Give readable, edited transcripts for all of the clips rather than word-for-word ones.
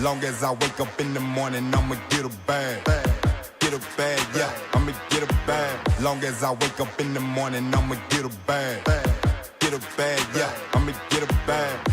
Long as I wake up in the morning, I'ma get a bag. Get a bag, yeah, I'ma get a bag. Long as I wake up in the morning, I'ma get a bag. Get a bag, yeah, I'ma get a bag.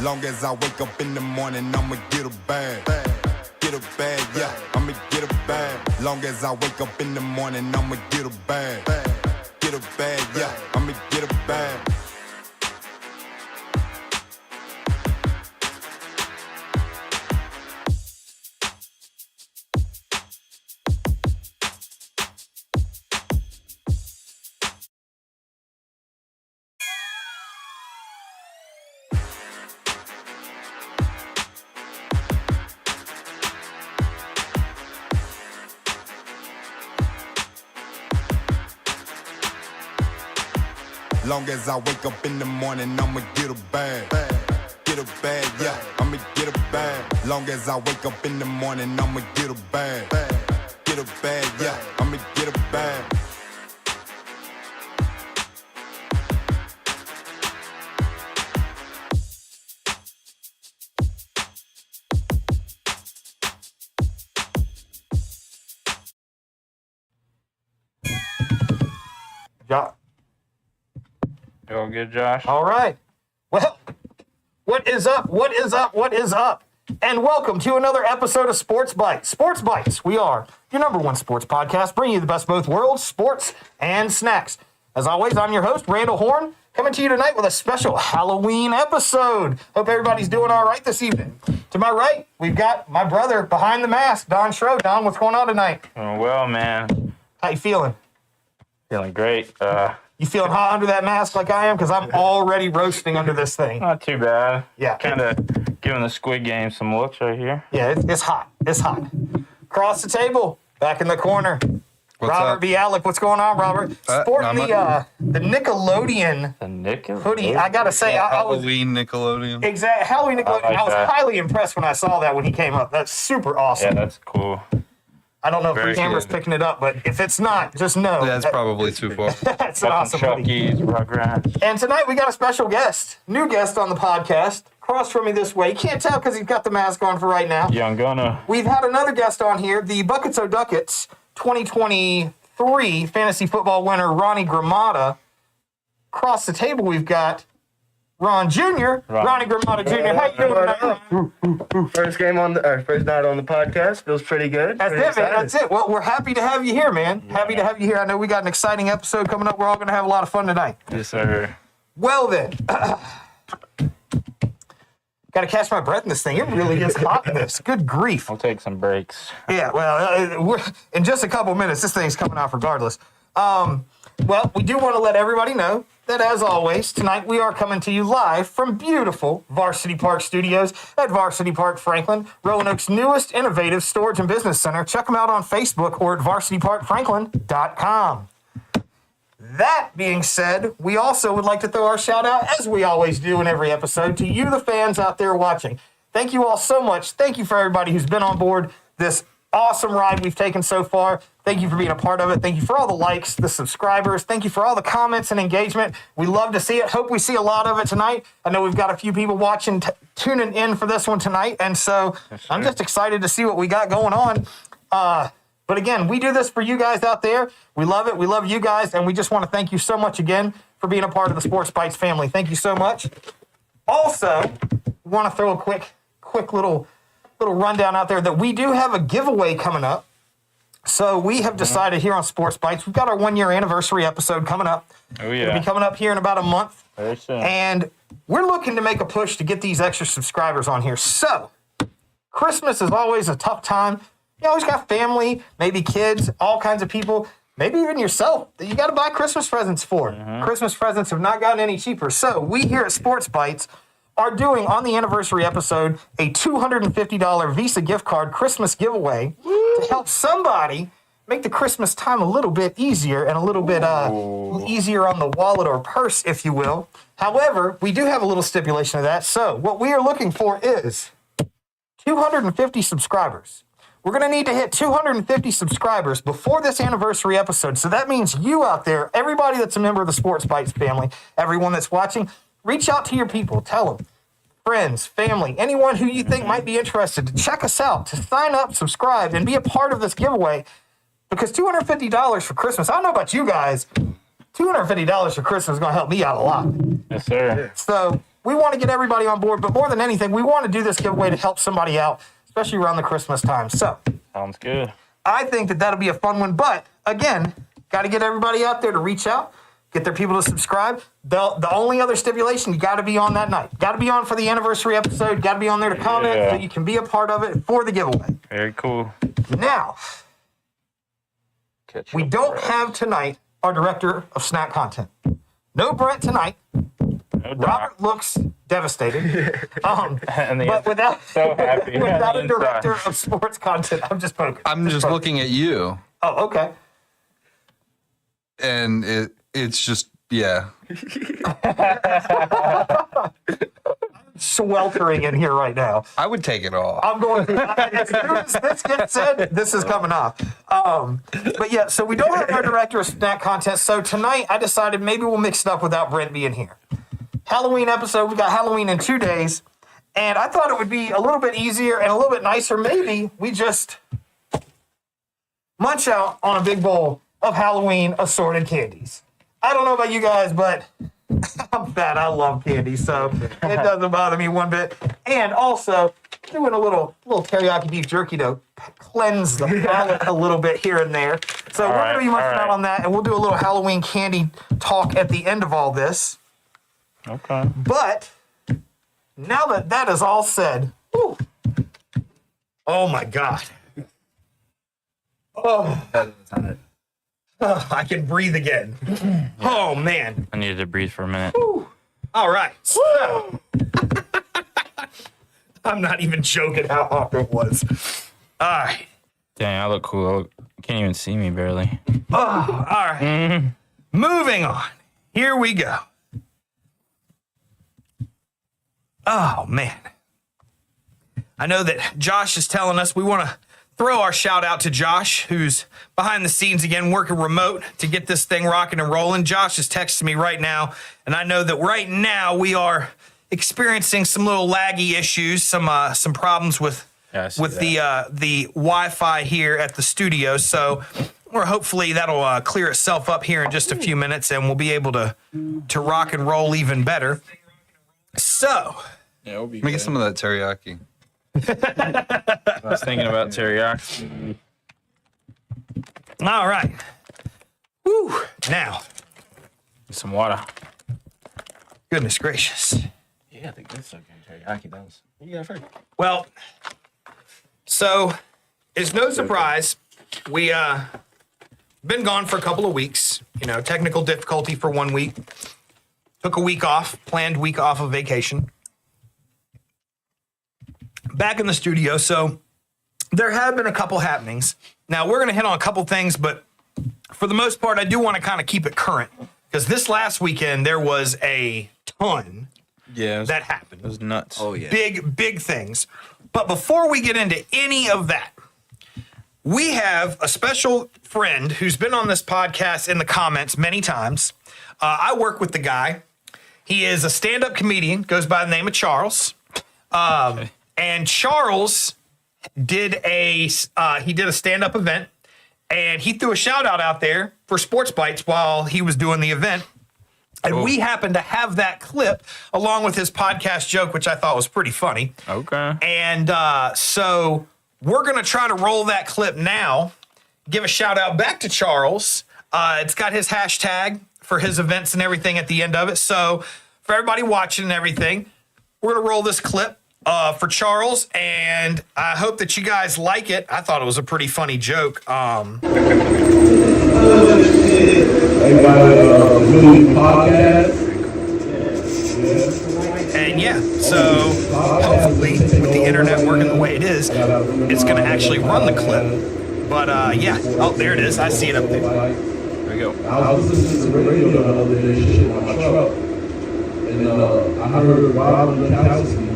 Long as I wake up in the morning, I'ma get a bag. Get a bag, yeah, I'ma get a bag. Long as I wake up in the morning, I'ma get a bag. Get a bag, yeah, I'ma get a bag. Long as I wake up in the morning, I'ma get a bag. Get a bag, yeah, I'ma get a bag. Long as I wake up in the morning, I'ma get a bag. Get a bag, yeah, I'ma get a bag. Yeah. You all good, Josh? All right. Well, what is up? What is up? What is up? And welcome to another episode of Sports Bites. Sports Bites. We are your number one sports podcast, bringing you the best of both worlds, sports and snacks. As always, I'm your host, Randall Horn, coming to you tonight with a special Halloween episode. Hope everybody's doing all right this evening. To my right, we've got my brother behind the mask, Don Schroe. Don, what's going on tonight? Oh, well, man. How you feeling? Feeling great. You feeling hot under that mask like I am? Because I'm already roasting under this thing. Not too bad. Yeah. Kind of giving the Squid Game some looks right here. Yeah, it's hot. It's hot. Across the table, back in the corner. What's Robert up? B. Alec, what's going on, Robert? Sporting not the Nickelodeon The Nickel hoodie. I gotta say, I was Halloween Nickelodeon. exactly Halloween Nickelodeon. I like I was that. highly impressed when I saw that when he came up. That's super Yeah, awesome. that's cool. I don't know if very the camera's good. picking it up, but if it's not, just know That's probably too far. that's an Got some awesome hoodie. Chucky's, Rugrats. And tonight we got a special guest, new guest on the podcast. Across from me this way, you can't tell because he's got the mask on for right now. Young Gunna. We've had another guest on here, the Buckets O' Ducats 2023 fantasy football winner, Ronnie Gramada. Across the table, we've got Ron Jr., Ronnie Gramada Jr. How you doing tonight? First night on the podcast. Feels pretty good. That's Pretty it, man. excited. That's it. Well, we're happy to have you here, man. Happy to have you here. I know we got an exciting episode coming up. We're all going to have a lot of fun tonight. Yes, sir. Well, then. Got to catch my breath in this thing. It really is hot in this. Good grief. I'll take some breaks. Yeah, well, we're, in just a couple minutes, this thing's coming out regardless. Well, we do want to let everybody know that, as always, tonight we are coming to you live from beautiful Varsity Park Studios at Varsity Park Franklin, Roanoke's newest innovative storage and business center. Check them out on Facebook or at varsityparkfranklin.com. That being said, we also would like to throw our shout out, as we always do in every episode, to you, the fans out there watching. Thank you all so much. Thank you for everybody who's been on board this awesome ride we've taken so far. Thank you for being a part of it. Thank you for all the likes, the subscribers. Thank you for all the comments and engagement. We love to see it. Hope we see a lot of it tonight. I know we've got a few people watching, tuning in for this one tonight. And so I'm just excited to see what we got going on. But again, we do this for you guys out there. We love it. We love you guys. And we just want to thank you so much again for being a part of the Sports Bites family. Thank you so much. Also, we want to throw a quick little rundown out there that we do have a giveaway coming up. So we have decided here on Sports Bites, we've got our 1 year anniversary episode coming up. Oh, It'll be yeah. coming up here in about a month. Very soon. And we're looking to make a push to get these extra subscribers on here. So Christmas is always a tough time. You always got family, maybe kids, all kinds of people, maybe even yourself that you got to buy Christmas presents for. Christmas presents have not gotten any cheaper. So we here at Sports Bites are doing on the anniversary episode a $250 Visa gift card Christmas giveaway to help somebody make the Christmas time a little bit easier and a little bit easier on the wallet or purse, if you will. However, we do have a little stipulation of that. So what we are looking for is 250 subscribers. We're going to need to hit 250 subscribers before this anniversary episode. So that means you out there, everybody that's a member of the Sports Bites family, everyone that's watching, reach out to your people. Tell them, friends, family, anyone who you think might be interested to check us out, to sign up, subscribe, and be a part of this giveaway. Because $250 for Christmas, I don't know about you guys, $250 for Christmas is going to help me out a lot. Yes, sir. So we want to get everybody on board, but more than anything, we want to do this giveaway to help somebody out, especially around the Christmas time. So Sounds good. I think that that'll be a fun one. But again, got to get everybody out there to reach out, get their people to subscribe. The only other stipulation, you got to be on that night. Got to be on for the anniversary episode. Got to be on there to comment so you can be a part of it for the giveaway. Very cool. Now, we don't have tonight our director of snack content. No Brent tonight. No doubt. Robert looks devastated. But without, so happy. without a director of sports content, I'm just poking. I'm just looking at you, Oh, okay. and it's just, yeah. Sweltering in here right now. I would take it all. I'm going to, as soon as this gets said, this is coming off. But yeah, so we don't have our director of snack content. So tonight I decided maybe we'll mix it up without Brent being here. Halloween episode, we got Halloween in 2 days. And I thought it would be a little bit easier and a little bit nicer. Maybe we just munch out on a big bowl of Halloween assorted candies. I don't know about you guys, but I'm fat. I love candy, so it doesn't bother me one bit. And also, doing a little teriyaki beef jerky to cleanse the palate a little bit here and there. So we're going to be munching out on that, and we'll do a little Halloween candy talk at the end of all this. Okay. But now that that is all said, whew, oh my God. Oh, I can breathe again. Oh, man. I needed to breathe for a minute. All right. So, I'm not even joking how hard it was. All right. Dang, I look cool. You can't even see me barely. Oh, all right. Moving on. Here we go. Oh, man. I know that Josh is telling us we want to throw our shout out to Josh, who's behind the scenes again, working remote to get this thing rocking and rolling. Josh is texting me right now, and I know that right now we are experiencing some little laggy issues, some problems with the Wi-Fi here at the studio. So hopefully that'll clear itself up here in just a few minutes, and we'll be able to rock and roll even better. So, Yeah, it'll be Let me get some of that teriyaki. I was thinking about teriyaki. all right. Woo. Now, Get some water. goodness gracious. Yeah, I think that's okay. Teriyaki does. Yeah, I've heard. Well, so it's no surprise we been gone for a couple of weeks. You know, technical difficulty for 1 week. Took a week off, planned week off of vacation. Back in the studio, so there have been a couple happenings. Now, we're going to hit on a couple things, but for the most part, I do want to kind of keep it current. Because this last weekend, there was a ton Yeah, that happened. It was nuts. Oh, yeah. Big things. But before we get into any of that, we have a special friend who's been on this podcast in the comments many times. I work with the guy. He is a stand-up comedian, goes by the name of Charles. And Charles did a stand-up event, and he threw a shout-out out there for SportsBites while he was doing the event. And we happened to have that clip along with his podcast joke, which I thought was pretty funny. Okay. And so we're going to try to roll that clip now, give a shout-out back to Charles. It's got his hashtag for his events and everything at the end of it. So for everybody watching and everything, we're going to roll this clip for Charles, and I hope that you guys like it. I thought it was a pretty funny joke. They got a movie podcast. And yeah, so hopefully with the internet working the way it is, it's going to actually run the clip. But yeah, oh, there it is. I see it up there. There we go. I was listening to the radio the other day, shit in my truck, and I heard Rob Gronkowski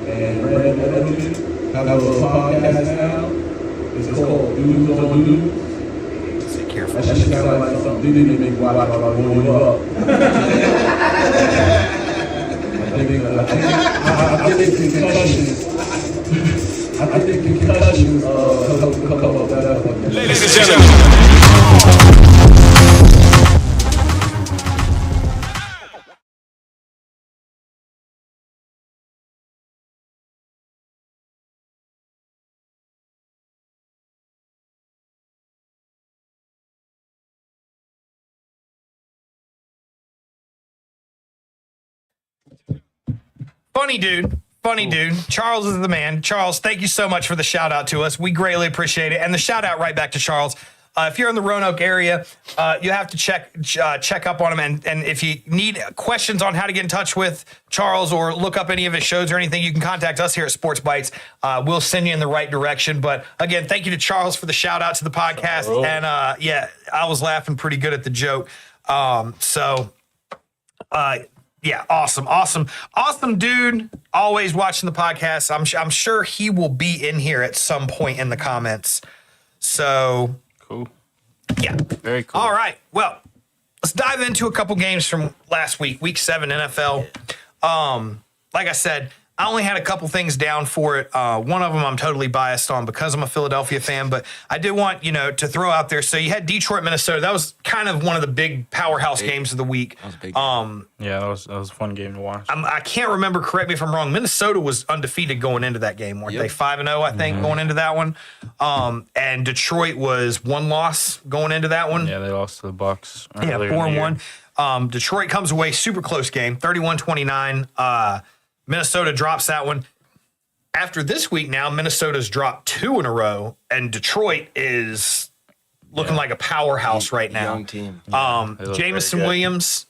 and Brandon Edmonds have a podcast now. It's called Dudes on Dudes. Be careful. That shit sounds like something Diddy make me watch while I blow you up. I think concussions. I think concussions come up better. Ladies and gentlemen. Funny dude. Charles is the man. Charles, thank you so much for the shout out to us. We greatly appreciate it. And the shout out right back to Charles. If you're in the Roanoke area, you have to check up on him. And if you need questions on how to get in touch with Charles or look up any of his shows or anything, you can contact us here at SportsBites. We'll send you in the right direction. But again, thank you to Charles for the shout out to the podcast. And yeah, I was laughing pretty good at the joke. Yeah, awesome, dude. Always watching the podcast. I'm sure he will be in here at some point in the comments. So Cool. yeah, Very cool. all right. Well, let's dive into a couple games from last week, Week 7 NFL. Like I said, I only had a couple things down for it. One of them I'm totally biased on because I'm a Philadelphia fan, but I did want, to throw out there. So you had Detroit, Minnesota. That was kind of one of the big powerhouse games of the week. That was a big. Yeah, that was a fun game to watch. I can't remember, correct me if I'm wrong, Minnesota was undefeated going into that game, weren't they? 5-0, I think, going into that one. And Detroit was one loss going into that one. Yeah, they lost to the Bucks. Yeah, earlier in the year. 4-1. Detroit comes away, super close game, 31-29. Minnesota drops that one. After this week now, Minnesota's dropped 2 in a row, and Detroit is looking like a powerhouse right now. Young team. They look very Jameson good. Williams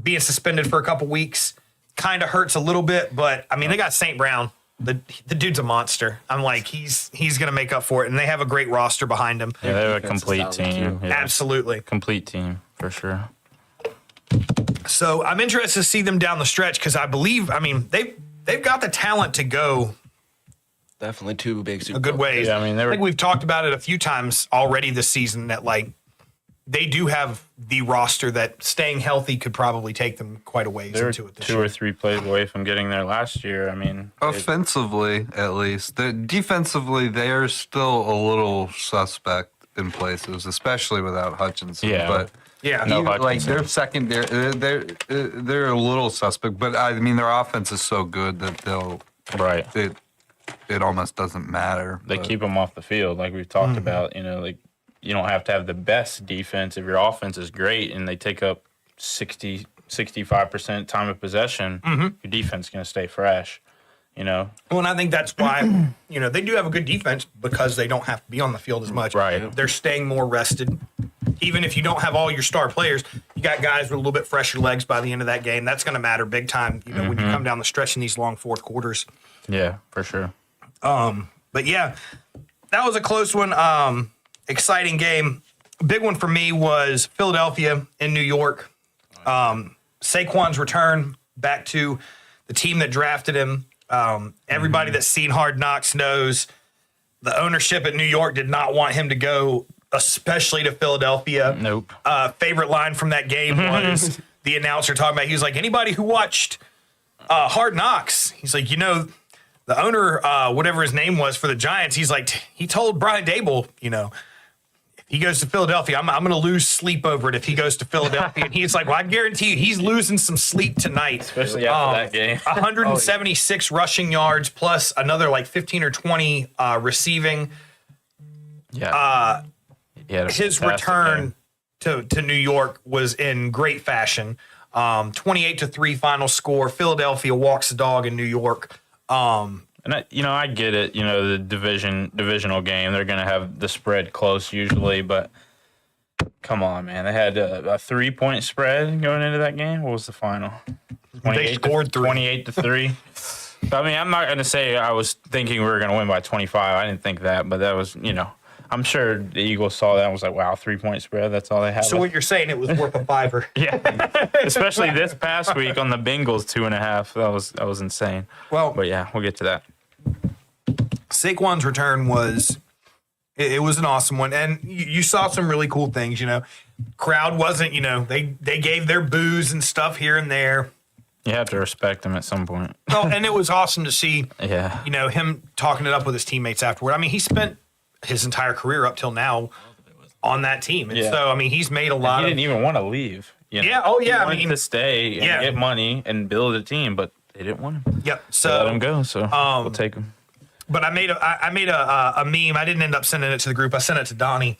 being suspended for a couple weeks kind of hurts a little bit, but I mean, they got St. Brown. The dude's a monster. I'm like, he's going to make up for it, and they have a great roster behind him. Yeah, they have a defense is complete solid, team. too. Yeah. Absolutely. Complete team, for sure. So I'm interested to see them down the stretch because I believe, they've got the talent to go Definitely 2 big Super a good Bowl ways. Yeah, I mean, I think we've talked about it a few times already this season that like they do have the roster that staying healthy could probably take them quite a ways They were into it this 2 year. or 3 plays away from getting there last year. I mean, Offensively, at least. Defensively, they are still a little suspect in places, especially without Hutchinson. Yeah. But Yeah. No like Hutchinson. their secondary, they're a little suspect. But I mean, their offense is so good that right. it almost doesn't matter. They But keep them off the field, like we've talked about. Like you don't have to have the best defense if your offense is great and they take up 65% time of possession. Your defense is going to stay fresh. Well, and I think that's why, they do have a good defense because they don't have to be on the field as much. Right. They're staying more rested. Even if you don't have all your star players, you got guys with a little bit fresher legs by the end of that game. That's going to matter big time, when you come down the stretch in these long fourth quarters. Yeah, for sure. But yeah, that was a close one. Exciting game. Big one for me was Philadelphia in New York. Saquon's return back to the team that drafted him. Everybody that's seen Hard Knocks knows the ownership at New York did not want him to go, especially to Philadelphia. Nope. Favorite line from that game was the announcer talking about, he was like, anybody who watched Hard Knocks, he's like, the owner, whatever his name was for the Giants, he's like, he told Brian Dable, if he goes to Philadelphia, I'm going to lose sleep over it if he goes to Philadelphia. And he's like, well, I guarantee you he's losing some sleep tonight. Especially after that game. 176 rushing yards plus another like 15 or 20 receiving. Yeah. His return to New York was in great fashion. 28-3 final score. Philadelphia walks the dog in New York. And I get it. The divisional game, they're going to have the spread close usually, but Come on, man. They had a 3-point spread going into that game. What was the final? They scored 3. 28-3. I mean, I'm not going to say I was thinking we were going to win by 25. I didn't think that, but that was, I'm sure the Eagles saw that and was like, wow, 3-point spread. That's all they had. So what you're saying, it was worth a $5. Yeah. Especially this past week on the Bengals 2.5. That was insane. Well, But yeah, we'll get to that. Saquon's return was it was an awesome one, and you saw some really cool things. Crowd wasn't, they gave their boos and stuff here and there. You have to respect him at some point. Oh, and it was awesome to see. Yeah. Him talking it up with his teammates afterward. I mean, he spent his entire career up till now on that team, and so I mean, he's made a lot. He didn't even want to leave. Yeah. Oh, yeah. He wanted to stay and get money and build a team, but they didn't want him. Yep. So So let him go. So we'll take him. But I made a meme. I didn't end up sending it to the group. I sent it to Donnie.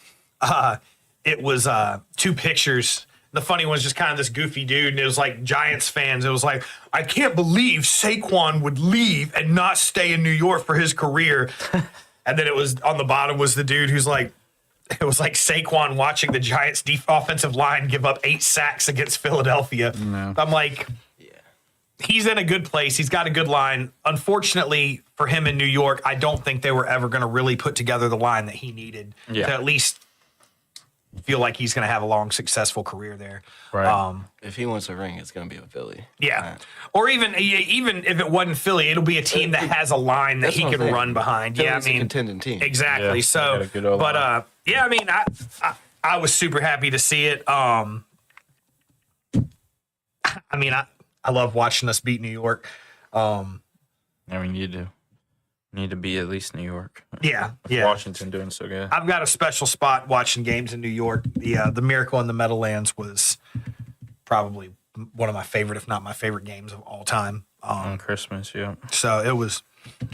It was 2 pictures. The funny one was just kind of this goofy dude, and it was like Giants fans. It was like, I can't believe Saquon would leave and not stay in New York for his career. And then it was on the bottom was the dude who's like, it was like Saquon watching the Giants' offensive line give up 8 sacks against Philadelphia. No. I'm like, he's in a good place. He's got a good line. Unfortunately for him in New York, I don't think they were ever going to really put together the line that he needed to at least feel like he's going to have a long, successful career there. Right. If he wants a ring, it's going to be with Philly. Yeah. Or even if it wasn't Philly, it'll be a team that has a line that That's he what I'm can saying. run behind. Philly's Yeah, I mean, a contending team. exactly. Yeah, So, they got a good O-line. but yeah, I mean, I was super happy to see it. I mean, I love watching us beat New York. I mean, you do. Need to be at least New York. Yeah. Washington doing so good. I've got a special spot watching games in New York. The Miracle in the Meadowlands was probably one of my favorite, if not my favorite games of all time. On Christmas, yeah. So it was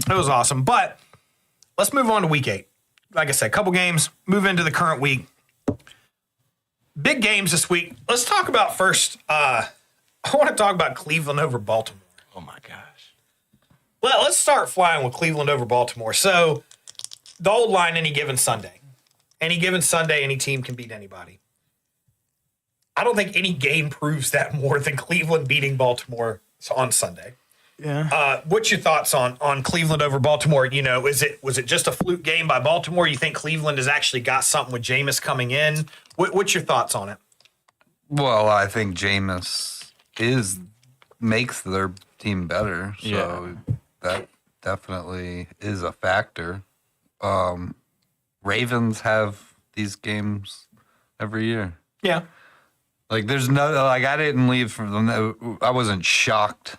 awesome. But let's move on to week 8. Like I said, a couple games, move into the current week. Big games this week. Let's talk about first. I want to talk about Cleveland over Baltimore. Oh, my gosh. Well, let's start flying with Cleveland over Baltimore. So the old line, any given Sunday. Any given Sunday, any team can beat anybody. I don't think any game proves that more than Cleveland beating Baltimore on Sunday. Yeah. What's your thoughts on Cleveland over Baltimore? Was it just a fluke game by Baltimore? You think Cleveland has actually got something with Jameis coming in? What's your thoughts on it? Well, I think Jameis makes their team better. So that definitely is a factor. Ravens have these games every year. Yeah. Like I didn't leave from them. I wasn't shocked.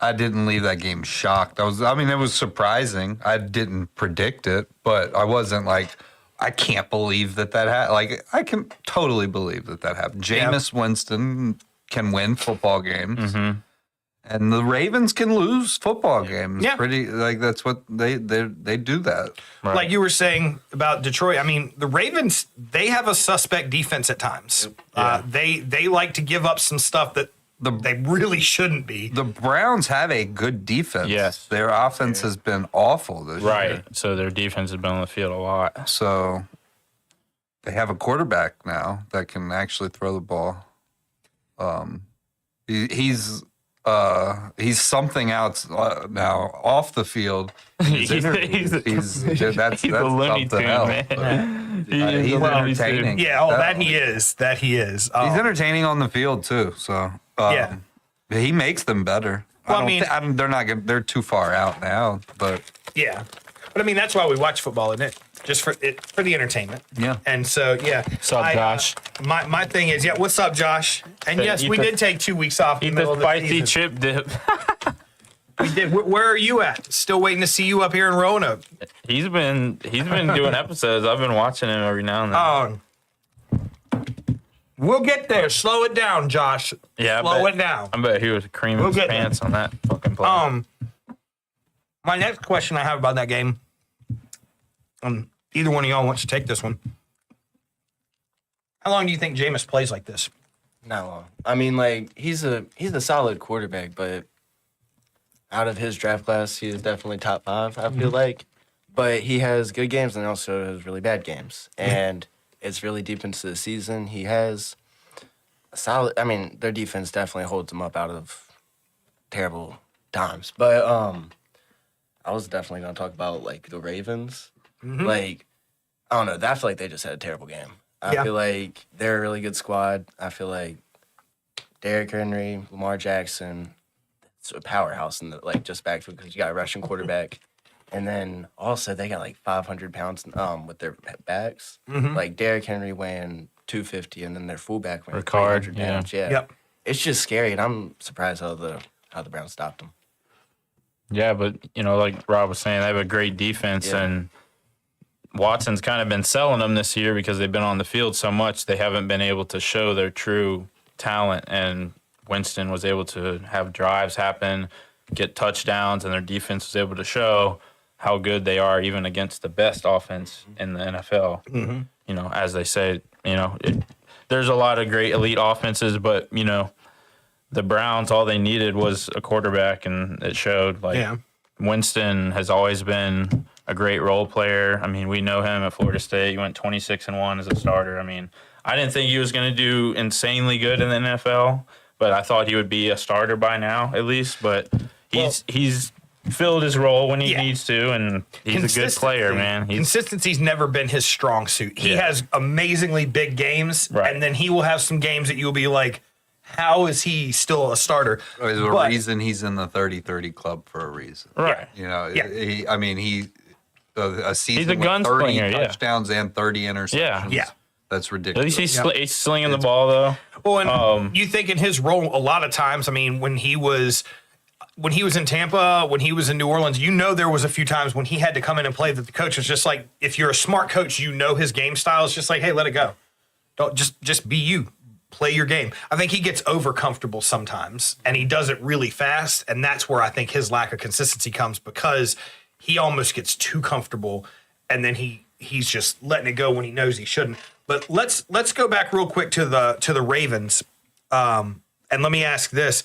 I didn't leave that game shocked. It was surprising. I didn't predict it, but I wasn't like, I can't believe that happened. Like, I can totally believe that happened. Jameis Winston can win football games. Mm-hmm. And the Ravens can lose football games. Yeah. That's what they do that. Right. Like you were saying about Detroit, I mean, the Ravens, they have a suspect defense at times. They like to give up some stuff that they really shouldn't be. The Browns have a good defense. Yes. Their offense has been awful this year. Right. So their defense has been on the field a lot. So they have a quarterback now that can actually throw the ball. He's something else now off the field. He's a Looney something Tune, else. man. He's entertaining. Yeah, that he is. He's entertaining on the field too. So he makes them better. Well, they're too far out now, but yeah. But I mean, that's why we watch football, isn't it? Just for the entertainment. Yeah. And so, yeah. What's up, Josh? My thing is, what's up, Josh? And yes, we did take 2 weeks off in Eat the middle the of the spicy season. chip dip. We did. Where are you at? Still waiting to see you up here in Roanoke. He's been doing episodes. I've been watching him every now and then. We'll get there. Slow it down, Josh. Yeah, Slow it down. I bet he was creaming We'll his get pants on that fucking play. My next question I have about that game, either one of y'all wants to take this one. How long do you think Jameis plays like this? Not long. I mean, like, he's a solid quarterback, but out of his draft class, he is definitely top 5, I feel like. But he has good games and also has really bad games. And it's really deep into the season. He has a solid. I mean, their defense definitely holds them up out of terrible times. But I was definitely gonna talk about like the Ravens. Like, I don't know. I feel like they just had a terrible game. I feel like they're a really good squad. I feel like Derrick Henry, Lamar Jackson, it's a powerhouse in the just backfield because you got a Russian quarterback. And then also they got like 500 pounds with their backs. Like Derrick Henry weighing 250, and then their fullback weighing Ricard, 300 pounds. Yeah. Yep. It's just scary, and I'm surprised how the Browns stopped them. Yeah, but like Rob was saying, they have a great defense, and Watson's kind of been selling them this year because they've been on the field so much. They haven't been able to show their true talent, and Winston was able to have drives happen, get touchdowns, and their defense was able to show how good they are even against the best offense in the NFL. As they say, there's a lot of great elite offenses, but the Browns, all they needed was a quarterback, and it showed. Winston has always been a great role player. I mean, we know him at Florida State. He went 26-1 as a starter. I mean, I didn't think he was going to do insanely good in the NFL, but I thought he would be a starter by now at least. But he's filled his role when he needs to, and he's a good player, man. Consistency's never been his strong suit. He has amazingly big games, and then he will have some games that you'll be like, how is he still a starter? There's a reason he's in the 30-30 club for a reason. Right. A season He's a with 30 gunslinger, touchdowns and 30 interceptions. Yeah. That's At ridiculous. least he's slinging the ball, though. Well, and you think in his role, a lot of times, I mean, when he was in Tampa, when he was in New Orleans, there was a few times when he had to come in and play that the coach was just like, if you're a smart coach, his game style is just like, hey, let it go. Don't just be you. Play your game. I think he gets over comfortable sometimes, and he does it really fast, and that's where I think his lack of consistency comes, because he almost gets too comfortable, and then he's just letting it go when he knows he shouldn't. But let's go back real quick to the Ravens, and let me ask this: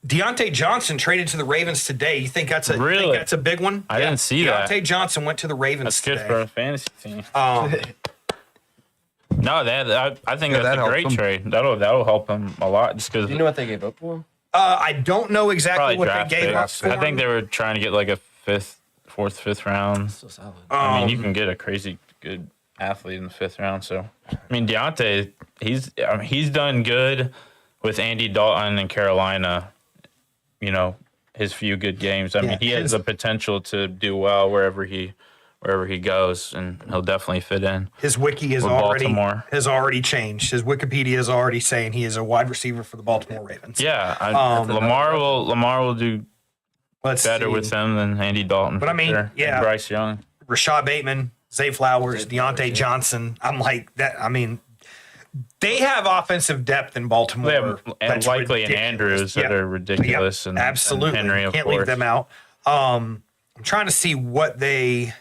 Deontay Johnson traded to the Ravens today. You think that's a big one? I didn't see that. Deontay Johnson went to the Ravens. That's good today. for a fantasy team. No, I think that's a great trade. That'll help him a lot, just because. Do you know what they gave up for him? I don't know exactly what they gave up for I think him. they were trying to get like a fifth round. So solid. I mean, you can get a crazy good athlete in the 5th round. So, I mean, Deontay, he's done good with Andy Dalton in Carolina. His few good games. I mean, he has the potential to do well wherever he goes, and he'll definitely fit in. His wiki has already changed. His Wikipedia is already saying he is a wide receiver for the Baltimore Ravens. Yeah, Lamar will do better with him than Andy Dalton. But I mean, and Bryce Young, Rashad Bateman, Zay Flowers, Deontay Johnson. I'm like that. I mean, they have offensive depth in Baltimore. They have, and likely in Andrews that are ridiculous, and absolutely and Henry, of can't course. leave them out. I'm trying to see what they.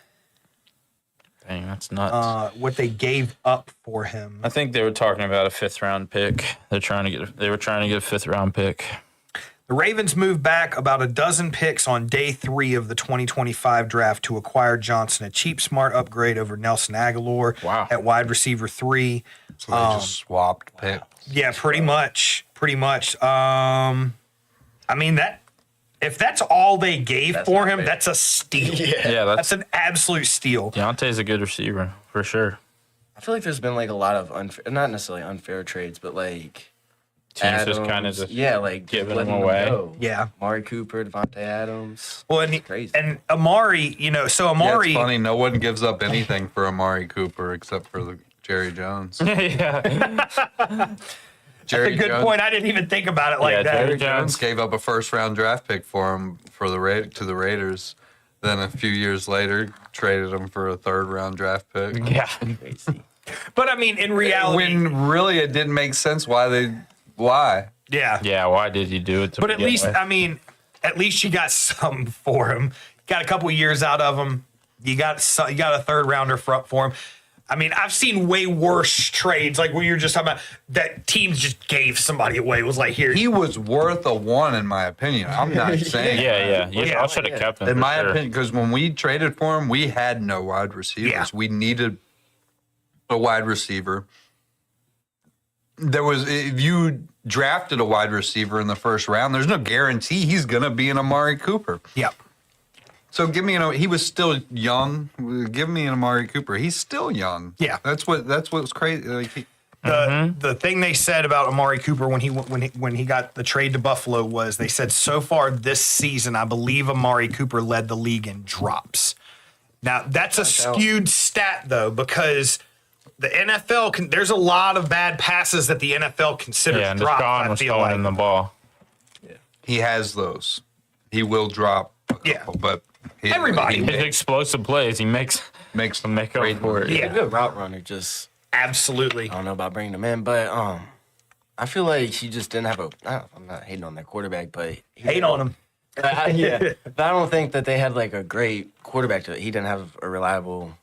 Dang, that's nuts. What they gave up for him. I think they were talking about a 5th round pick. They were trying to get a 5th round pick. The Ravens moved back about a dozen picks on day 3 of the 2025 draft to acquire Johnson, a cheap, smart upgrade over Nelson Aguilar at wide receiver 3. So they just swapped picks. Yeah, pretty much. I mean, if that's all they gave for him, that's a steal. Yeah, that's an absolute steal. Deontay's a good receiver for sure. I feel like there's been like a lot of not necessarily unfair trades, but like teams just kind of giving them away. Go. Yeah, Amari Cooper, Devontae Adams. Well, and crazy. And Amari, so Amari. Yeah, it's funny. No one gives up anything for Amari Cooper except for Jerry Jones. Yeah. That's a good point. I didn't even think about it like that. Jerry Jones gave up a 1st round draft pick for him to the Raiders. Then a few years later, traded him for a 3rd round draft pick. Yeah. Crazy. But I mean, in reality, when really it didn't make sense why. Yeah. Yeah. Why did you do it? But at least, I mean, at least you got some for him. Got a couple years out of him. You got a 3rd rounder for him. I mean, I've seen way worse trades, like what you're just talking about, that teams just gave somebody away. It was like, here. He was worth a 1, in my opinion. I'm not saying. I should have kept him. In my opinion, because when we traded for him, we had no wide receivers. Yeah. We needed a wide receiver. If you drafted a wide receiver in the first round, there's no guarantee he's going to be an Amari Cooper. Yep. So give me he was still young. Give me an Amari Cooper. He's still young. Yeah. That's what's crazy. Like The thing they said about Amari Cooper when he got the trade to Buffalo was they said so far this season, I believe Amari Cooper led the league in drops. Now that's a skewed stat though, because the NFL there's a lot of bad passes that the NFL considers Yeah, and drops. Deshaun I was feel throwing like. in the ball. he has those. He will drop. Yeah. But Everybody he will. His explosive plays, he makes them make up for it. Yeah. He's a good route runner. Just Absolutely. I don't know about bringing him in, but I feel like he just didn't have I'm not hating on that quarterback, but Hate on him. Yeah, but I don't think that they had like a great quarterback. He didn't have a reliable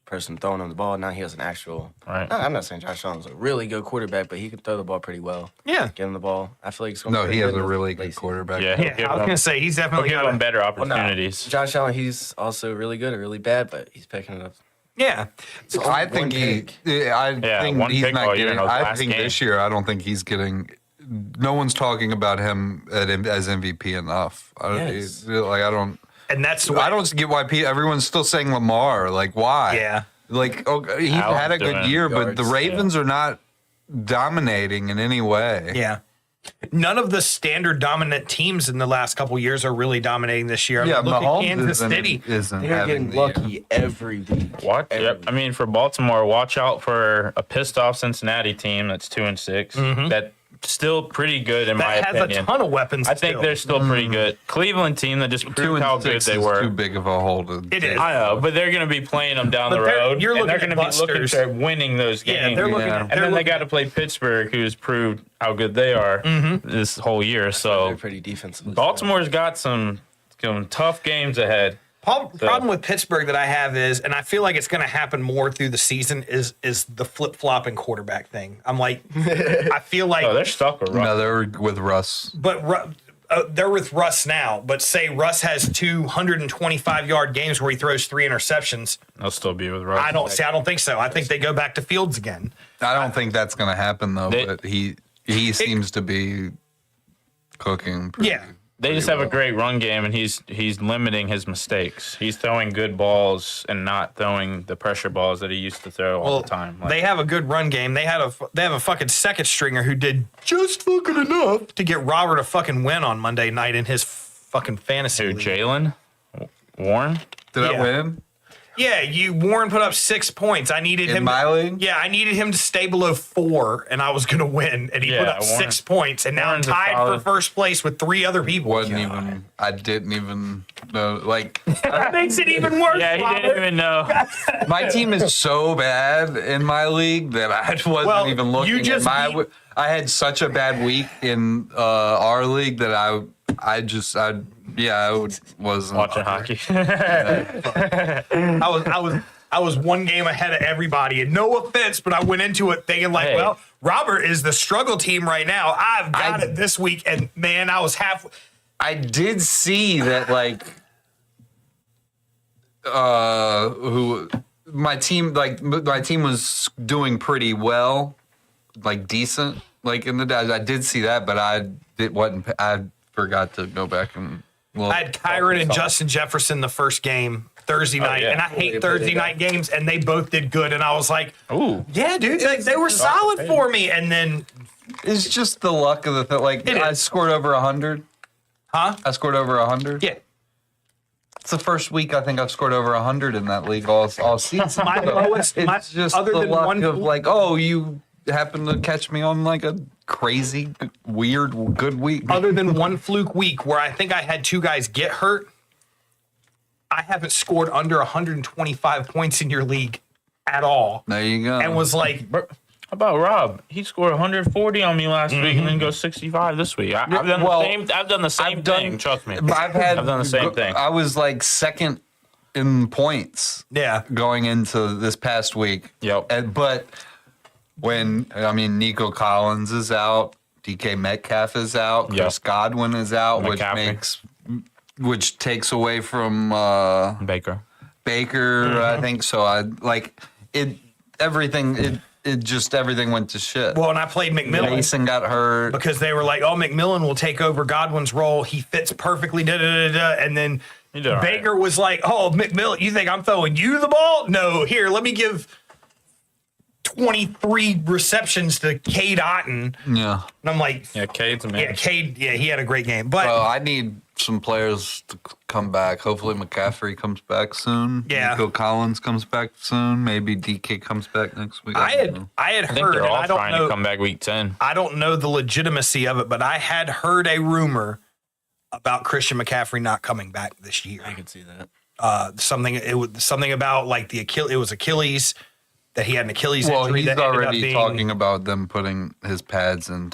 person throwing him the ball. Now he has an actual. Right. I'm not saying Josh Allen's a really good quarterback, but he can throw the ball pretty well. Yeah. Get him the ball. I feel like it's going No, he has a really good late season. quarterback. Yeah, he'll Yeah, give I was him- gonna say he's he'll definitely give got him better Well, opportunities. Josh Allen, he's also really good or really bad, but he's picking it up. Yeah. I think one he's pick not all year in getting. those I last think games. this year, I don't think he's getting. No one's talking about him as MVP enough. Yes. I don't. And that's I don't get why everyone's still saying Lamar. Like, why? Yeah. Like, he Allen's had a good doing year, but the yards, Ravens are not dominating in any way. Yeah. None of the standard dominant teams in the last couple years are really dominating this year. I mean, Yeah, look at Mahomes Kansas City. isn't They're having getting the year. lucky every week. Watch. Every Yep. week. I mean, for Baltimore, watch out for a pissed off Cincinnati team that's 2-6. That still pretty good in my That has opinion. a ton of weapons. I think still. they're still pretty good. Cleveland team that just proved how good 2-6 they is were. too big of a hole to. It is. I know, but they're going to be playing them down But the they're- road. you're and they're looking going at to be looking busters. to winning those games. Yeah, they're looking at. and then they got to play Pittsburgh, who's proved how good they are this whole year. They're So pretty defensive. Baltimore's got some tough games ahead. Problem with Pittsburgh that I have is, and I feel like it's going to happen more through the season, is the flip flopping quarterback thing. I'm like, I feel like, Oh, they're stuck with Russ. No, they're with Russ. but they're with Russ now. But say Russ has 225-yard games where he throws 3 interceptions. They'll still be with Russ. I don't think so. I think they go back to Fields again. I don't think that's going to happen though. But he seems to be cooking. Pretty, Yeah. They just have a great run game, and he's limiting his mistakes. He's throwing good balls and not throwing the pressure balls that he used to throw all the time. Like, They have a good run game. They have a fucking second stringer who did just fucking enough to get Robert a fucking win on Monday night in his fucking fantasy who, league. Jalen Warren. Did Yeah. I win? Yeah, Warren put up 6 points. I needed In him. my league? Yeah, I needed him to stay below 4, and I was gonna win. And he put Yeah, up Warren- 6 points, and now I'm Warren's a tied for solid- first place with 3 other people. Wasn't even. I didn't even know. Like, That makes it even worse. Yeah, he Robert. didn't even know. my team is so bad in my league that I wasn't Well, even looking you just at my. beat- I I had such a bad week in our league that I wasn't Watching hockey. I was 1 game ahead of everybody, and no offense, but I went into it thinking like, Hey. well, Robert is the struggle team right now. I've got it this week, and man, I was half. I did see that, like, my team was doing pretty well, like decent, like in the day. I did see that, but I forgot to go back and look. I had Kyron and Justin Jefferson the first game Thursday night, yeah. and I hate Thursday night games, and they both did good, and I was like, Ooh. yeah, dude, they were solid for me, and then, It's just the luck of the thing. Like, It I is. scored over 100. huh? I scored over 100. Yeah. It's the first week I think I've scored over 100 in that league all season. My lowest, It's just other the than luck one of like, oh, you happen to catch me on like a crazy, weird, good week. other than one fluke week where I think I had 2 guys get hurt, I haven't scored under 125 points in your league at all, There you go. and was like, How about Rob? He scored 140 on me last week and then goes 65 this week. I've done well, the same. I've done the same thing. Trust me. I've had. I've done the same thing. I was like second in points yeah, going into this past week. Yep. But Nico Collins is out, DK Metcalf is out, Chris Yep. Godwin is out, McCaffrey. which takes away from Baker. Baker, I think. So I like it. everything everything went to shit. Well, and I played McMillan. Mason got hurt Because they were like, oh, McMillan will take over Godwin's role. He fits perfectly, And then Baker was like, oh, McMillan, you think I'm throwing you the ball? No, here, let me give 23 receptions to Cade Otton. Yeah. And I'm like, Yeah, Cade's amazing. yeah, Cade, he had a great game. But Well, I need some players to come back. Hopefully McCaffrey comes back soon. Yeah. Nico Collins comes back soon. Maybe DK comes back next week. I don't know. had I think heard, they're and all I don't trying know, to come back week 10. I don't know the legitimacy of it, but I had heard a rumor about Christian McCaffrey not coming back this year. I could see that. Something about like it was Achilles, that he had an Achilles Well, injury he's that ended up already being, talking about them putting his pads in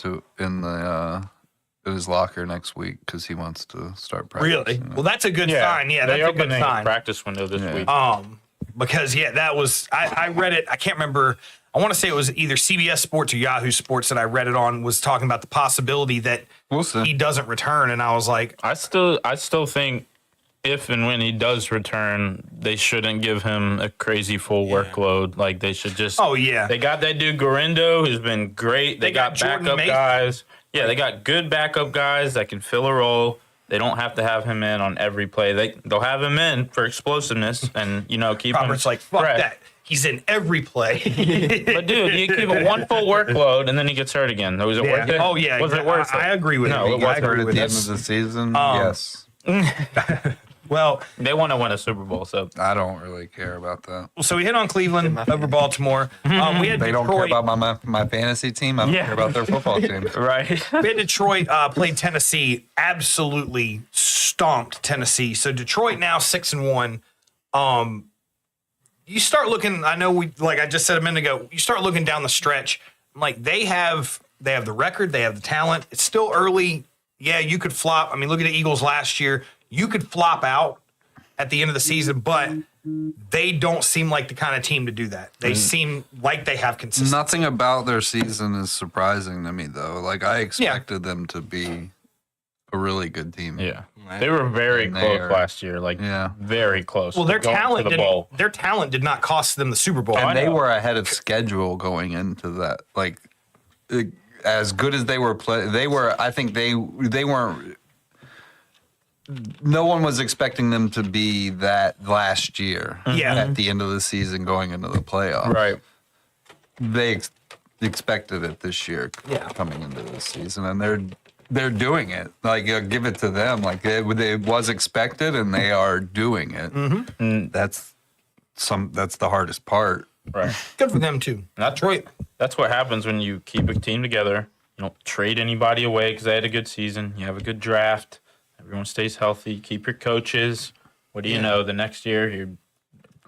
his locker next week because he wants to start Really? practicing. Well, that's a good sign. Yeah, they that's a opened good a sign. practice window this week. Because that was I read it. I can't remember. I want to say it was either CBS Sports or Yahoo Sports that I read it on, was talking about the possibility that We'll see. he doesn't return, and I was like, I still think if and when he does return, they shouldn't give him a crazy full workload. Like they should just. oh yeah, They got that dude Gorindo, who's been great. They got Jordan backup Mason. guys. Yeah, they got good backup guys that can fill a role. They don't have to have him in on every play. They'll have him in for explosiveness and keep Robert's him like, fuck fresh. that. He's in every play. But dude, you keep him one full workload and then he gets hurt again. Was it worth it? Oh yeah, Was it worth it? I agree with No, you. it I wasn't. agree At with the end this. of the season, yes. Well, They want to win a Super Bowl, so I don't really care about that. so we hit on Cleveland over Baltimore. We had They don't care Detroit. about my fantasy team. I don't care about their football team. right. We had Detroit played Tennessee, absolutely stomped Tennessee. So Detroit now 6-1. You start looking. I know like I just said a minute ago. You start looking down the stretch. Like they have the record, they have the talent. It's still early. Yeah, you could flop. I mean, look at the Eagles last year. You could flop out at the end of the season, but they don't seem like the kind of team to do that. They seem like they have consistency. Nothing about their season is surprising to me, though. Like I expected them to be a really good team. Yeah. They were very And close they are- last year. Like very close. Well, their to going talent to the bowl. did not cost them the Super Bowl. And they were ahead of schedule going into that. Like as good as they were they were. I think they weren't. No one was expecting them to be that last year. Yeah. At the end of the season, going into the playoffs. Right. They expected it this year. Yeah. Coming into this season, and they're doing it. Like give it to them. Like it was expected, and they are doing it. Mm-hmm. That's the hardest part. Right. Good for them too. Detroit. That's what happens when you keep a team together. You don't trade anybody away because they had a good season. You have a good draft. Everyone stays healthy. Keep your coaches. What do you know? The next year, you're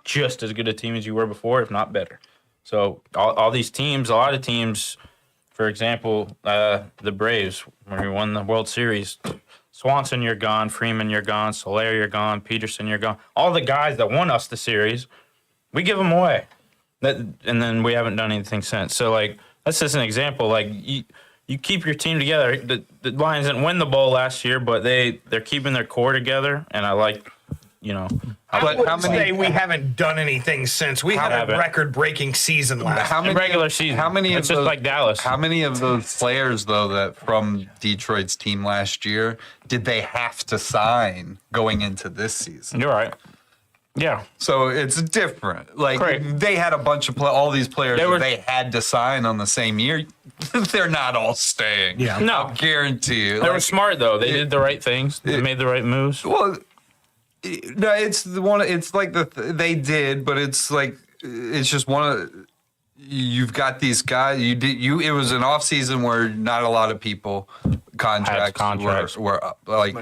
just as good a team as you were before, if not better. So all these teams, a lot of teams, for example, the Braves, when we won the World Series, Swanson, you're gone. Freeman, you're gone. Soler, you're gone. Peterson, you're gone. All the guys that won us the series, we give them away. And then we haven't done anything since. So, like, that's just an example. Like, you keep your team together. The Lions didn't win the bowl last year, but they're keeping their core together, and I like, I But wouldn't how many- say we haven't done anything since. We had a haven't. record-breaking season last How year. many regular season. How many It's of just those, like Dallas. How many of those players though that from Detroit's team last year did they have to sign going into this season? You're right. Yeah. So it's different. Like Correct. they had a bunch of all these players They that were- they had to sign on the same year. They're not all staying. Yeah. No. I'll guarantee you. They were Like, smart, though. They did the right things. They made the right moves. well, no, it's the one. It's like they did, but it's like it's just one of. You've got these guys. It was an off season where not a lot of people contracts. Were up. Like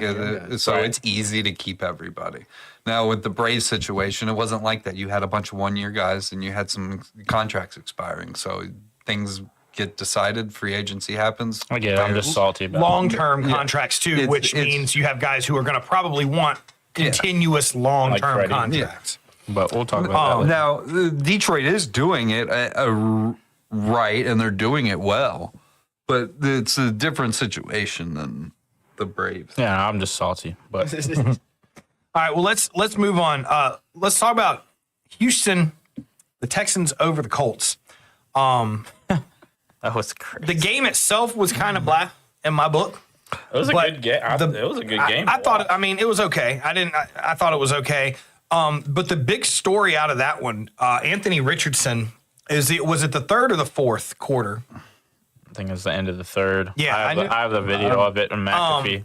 so, Right. it's easy to keep everybody. Now with the Braves situation, it wasn't like that. You had a bunch of 1-year guys, and you had some contracts expiring. So things get decided. Free agency happens. I get it. I'm just salty about it. Long-term contracts too, It's- which it's- means you have guys who are going to probably want continuous Like long-term Freddie. contracts. But we'll talk about that later. Now, Detroit is doing it right, and they're doing it well, but it's a different situation than the Braves. Yeah, I'm just salty. But All right, well let's move on. Let's talk about Houston, the Texans over the Colts. That was crazy. The game itself was kind of blah in my book. It was a but good game. It was a good game. I thought. I mean, it was okay. I thought it was okay. But the big story out of that one, Anthony Richardson, was it the third or the fourth quarter? I think it was the end of the third. Yeah, I have the video of it on McAfee.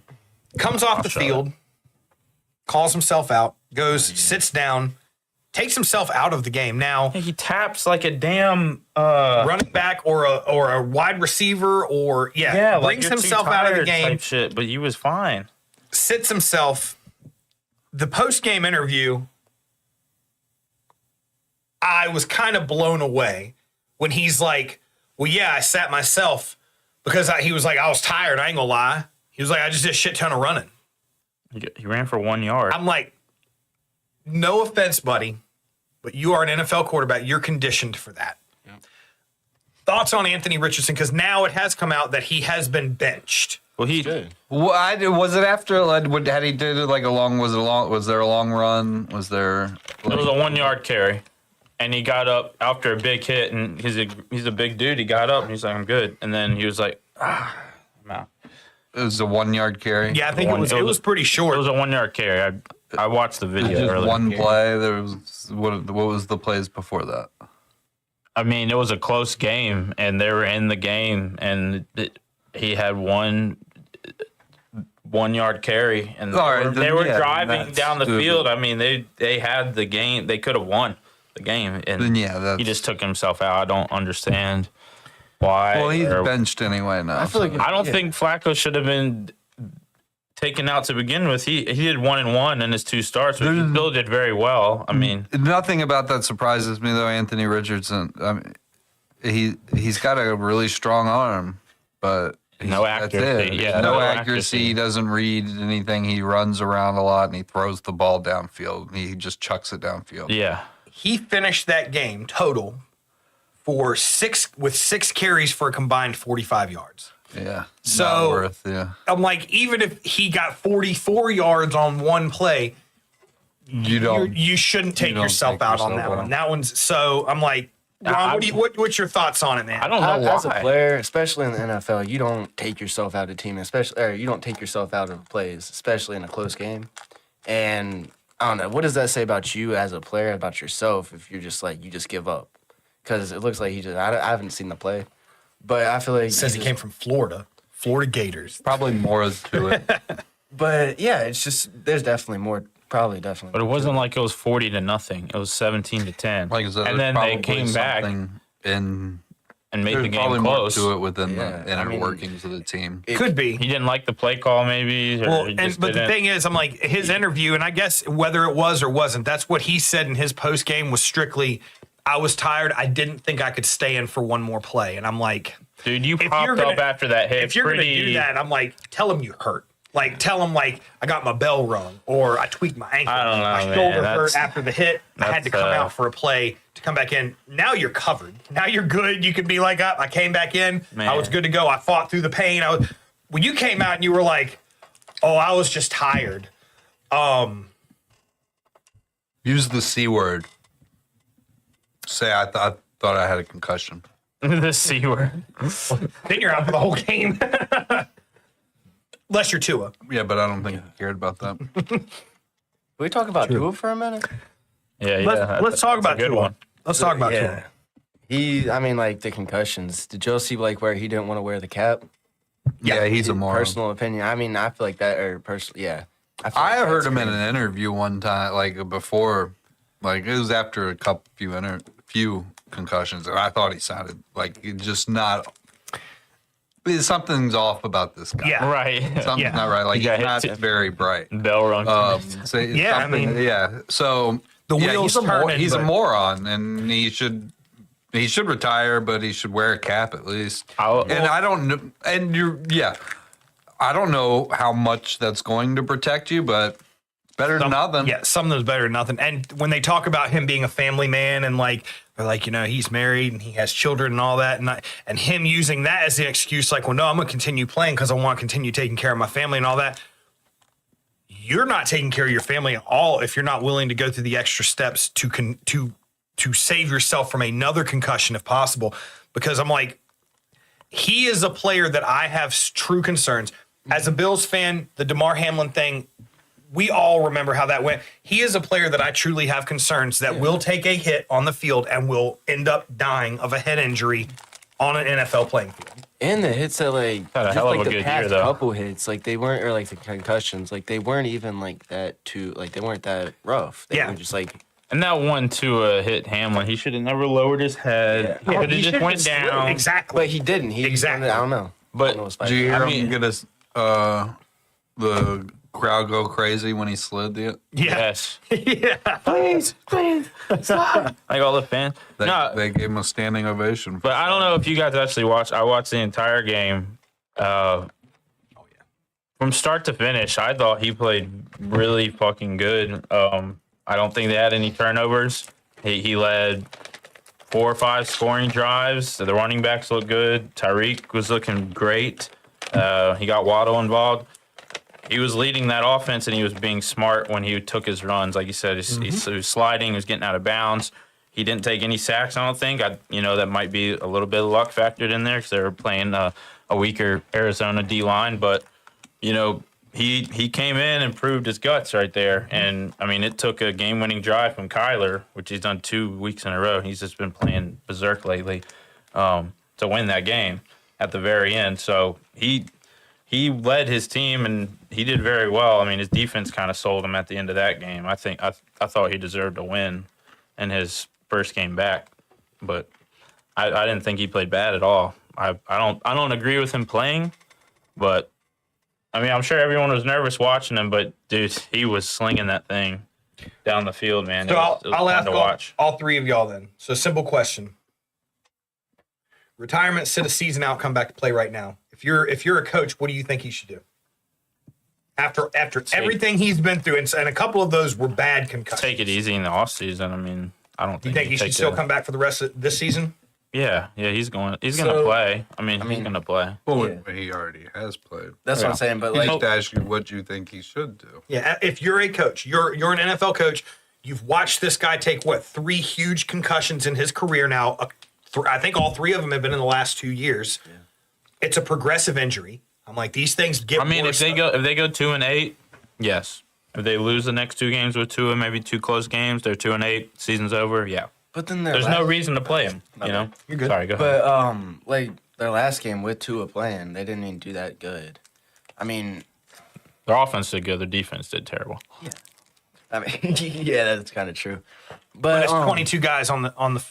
Comes off the field, calls himself out, goes, sits down, takes himself out of the game. Now He taps like a damn running back or a wide receiver or like brings you're too himself out of the tired game, type shit, but he was fine. sits himself. The post-game interview, I was kind of blown away when he's like, well, yeah, I sat myself because he was like, I was tired. I ain't gonna lie. He was like, I just did a shit ton of running. He ran for 1 yard. I'm like, no offense, buddy, but you are an NFL quarterback. You're conditioned for that. Yeah. Thoughts on Anthony Richardson? Because now it has come out that he has been benched. Well, Was it after? Like, had he did it like a long? Was there a long run? Was there? it was a 1 yard carry, and he got up after a big hit, and he's a big dude. He got up and he's like, I'm good, and then he was like, I'm out. It was a 1 yard carry. Yeah, I think it was pretty short. It was a 1 yard carry. I watched the video Just earlier. one play. There was what was the plays before that? I mean, it was a close game, and they were in the game, and he had 1 yard carry, and they were driving down the field. I mean, they had the game. They could have won the game, and he just took himself out. I don't understand why. Well, he's benched anyway now. I don't think Flacco should have been taken out to begin with. He did 1-1 in his 2 starts, but he still did very well. I mean, nothing about that surprises me though. Anthony Richardson. I mean, he's got a really strong arm, but no accuracy. Yeah, no accuracy. He doesn't read anything. He runs around a lot and he throws the ball downfield. He just chucks it downfield. Yeah. He finished that game total for 6 carries for a combined 45 yards. Yeah. So yeah. I'm like, even if he got 44 yards on one play, you shouldn't take yourself out on that one. That one's so. I'm like, Ron, what's your thoughts on it, man? I don't know why. As a player, especially in the NFL, you don't take yourself out of a team, you don't take yourself out of plays, especially in a close game. And I don't know, what does that say about you as a player, about yourself, if you're just like, you just give up? Because it looks like I haven't seen the play, but I feel like it says he came from Florida Gators. Probably more to it. But yeah, it's just there's definitely more. Probably definitely. But it wasn't like it was 40-0. It was 17-10. Like I said, and then they came back and made the game probably close. More to it within the inner workings of the team. It could be. He didn't like the play call, maybe. But the thing is, I'm like, his interview, and I guess whether it was or wasn't, that's what he said in his post game was strictly, I was tired. I didn't think I could stay in for one more play. And I'm like, dude, you popped up after that hit. If you're going to do that, I'm like, tell him you hurt. Like, tell him, like, I got my bell rung or I tweaked my ankle. I don't know, my shoulder hurt after the hit. I had to come out for a play to come back in. Now you're covered. Now you're good. You can be like, I came back in. Man. I was good to go. I fought through the pain. When you came out and you were like, oh, I was just tired. Use the C word. Say, I thought I had a concussion. The C word. Then you're out for the whole game. Unless you're Tua. Yeah, but I don't think he cared about that. Can we talk about Tua for a minute? Yeah. Let's talk about good Tua. one. Let's talk about Tua. The concussions. Did y'all see where he didn't want to wear the cap? Yeah, he's a moron. Personal opinion. I mean, I feel like that, I heard him in an interview one time, before, it was after a few concussions. I thought he sounded like just not. Something's off about this guy. Yeah, right. Something's not right. He's not very bright. Bell rung. So the wheels turning. He's a moron, and he should retire, but he should wear a cap at least. I don't know. I don't know how much that's going to protect you, but better than nothing. Yeah, something's better than nothing. And when they talk about him being a family man and they're like, he's married and he has children and all that, and him using that as the excuse, I'm going to continue playing because I want to continue taking care of my family and all that. You're not taking care of your family at all if you're not willing to go through the extra steps to to save yourself from another concussion if possible. Because I'm like, he is a player that I have true concerns. As a Bills fan, the DeMar Hamlin thing, we all remember how that went. He is a player that I truly have concerns that will take a hit on the field and will end up dying of a head injury on an NFL playing field. And the hits that Had a just hell of like a the good past year, though. couple hits, like they weren't, or like the concussions, like they weren't even like that too, like they weren't that rough. They were just like. And that one Tua hit Hamlin. He should have never lowered his head. He could have just went down. Exactly. But he didn't. He Exactly. I don't know. But Did you hear him get his the crowd go crazy when he slid the yes, Yeah. please, stop. Like all the fans. they gave him a standing ovation. But I don't know if you guys actually watched. I watched the entire game. From start to finish, I thought he played really fucking good. I don't think they had any turnovers. He led 4 or 5 scoring drives. The running backs looked good. Tyreek was looking great. He got Waddle involved. He was leading that offense, and he was being smart when he took his runs. Like you said, he was sliding, he was getting out of bounds. He didn't take any sacks, I don't think. That might be a little bit of luck factored in there because they were playing a weaker Arizona D-line. But, he came in and proved his guts right there. And, it took a game-winning drive from Kyler, which he's done 2 weeks in a row. He's just been playing berserk lately to win that game at the very end. So he led his team, and he did very well. His defense kind of sold him at the end of that game. I thought he deserved a win in his first game back, but I didn't think he played bad at all. I don't agree with him playing, but I'm sure everyone was nervous watching him, but dude, he was slinging that thing down the field, man. So I'll fun ask to watch. all three of y'all then. So simple question. Retirement, sit a season out, come back to play right now. If you're a coach, what do you think he should do? After everything he's been through, and a couple of those were bad concussions. Take it easy in the offseason. I don't think. You think he should still come back for the rest of this season? Yeah, he's going to play. He's going to play. Well, he already has played. That's what I'm saying. But He like, just asked you what you think he should do. Yeah. If you're a coach, you're an NFL coach. You've watched this guy take 3 huge concussions in his career now. I think all 3 of them have been in the last 2 years. Yeah. It's a progressive injury. I'm like, these things get worse. if they go 2-8, yes. If they lose the next 2 games with 2 and maybe 2 close games, they're 2-8. Season's over. Yeah. but then There's no reason to play him. You're good. Sorry, go ahead. But like their last game with Tua playing, they didn't even do that good. Their offense did good. Their defense did terrible. Yeah, that's kind of true. But But it's 22 guys on the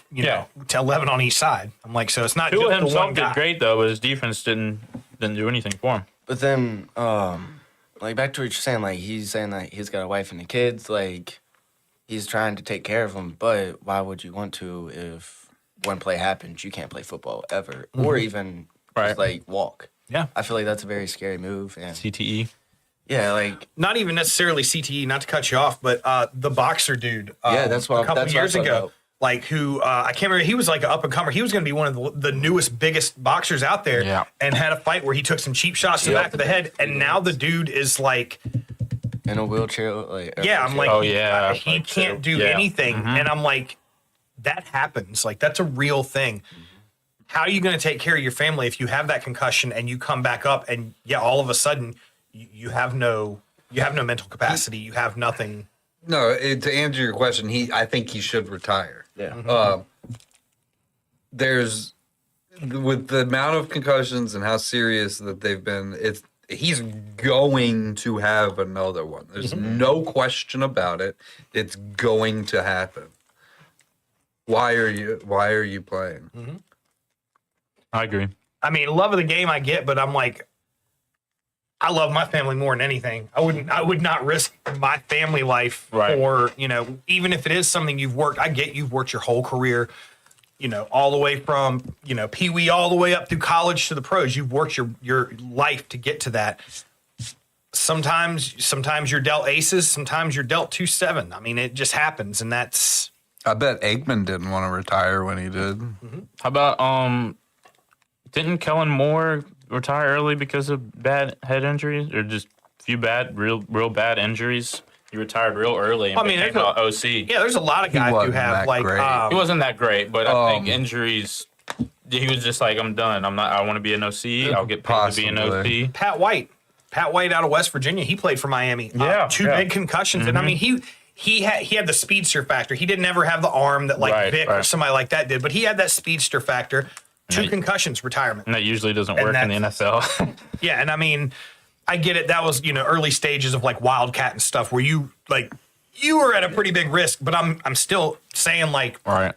to 11 on each side. I'm like, so it's not Tua just the himself one guy. did great though, but his defense didn't do anything for him. But then, like back to what you're saying, like he's saying that he's got a wife and the kids, like he's trying to take care of them. But why would you want to if one play happens, you can't play football ever, or even just like walk? Yeah. I feel like that's a very scary move. And CTE. yeah, like Not even necessarily CTE, not to cut you off, but the boxer dude. that's what a couple that's what I years thought ago. about. Like who I can't remember. He was like an up and comer. He was going to be one of the newest, biggest boxers out there. Yeah. And had a fight where he took some cheap shots to the back of the head, and now the dude is like, in a wheelchair, like yeah, I'm like, Oh, yeah. he can't do Yeah. anything, and I'm like, that happens. Like that's a real thing. How are you going to take care of your family if you have that concussion and you come back up and all of a sudden you have no mental capacity, you have nothing. No, to answer your question, I think he should retire. yeah. There's with the amount of concussions and how serious that they've been, he's going to have another one. There's no question about it. It's going to happen. Why are you playing? I agree. I mean, love of the game I get, but I'm like, I love my family more than anything. I would not risk my family life for, even if it is something you've worked. I get you've worked your whole career, all the way from, Pee-wee all the way up through college to the pros. You've worked your life to get to that. Sometimes you're dealt aces, sometimes you're dealt 2-7. I mean, it just happens, and that's. I bet Aikman didn't want to retire when he did. How about didn't Kellen Moore retire early because of bad head injuries, or just a few real bad injuries? He retired real early and I mean, became there's an OC. Yeah, there's a lot of guys who wasn't have that like great. He wasn't that great, but I think injuries. He was just like, I'm done. I'm not. I want to be an OC. I'll get paid to be an Possibly. OC. Pat White out of West Virginia. He played for Miami. Two big concussions, and I mean he had the speedster factor. He didn't ever have the arm that like Vic or somebody like that did, but he had that speedster factor. Two concussions, retirement. And that usually doesn't work in the NFL. Yeah, and I mean, I get it. That was early stages of like Wildcat and stuff where you were at a pretty big risk, but I'm still saying like Right.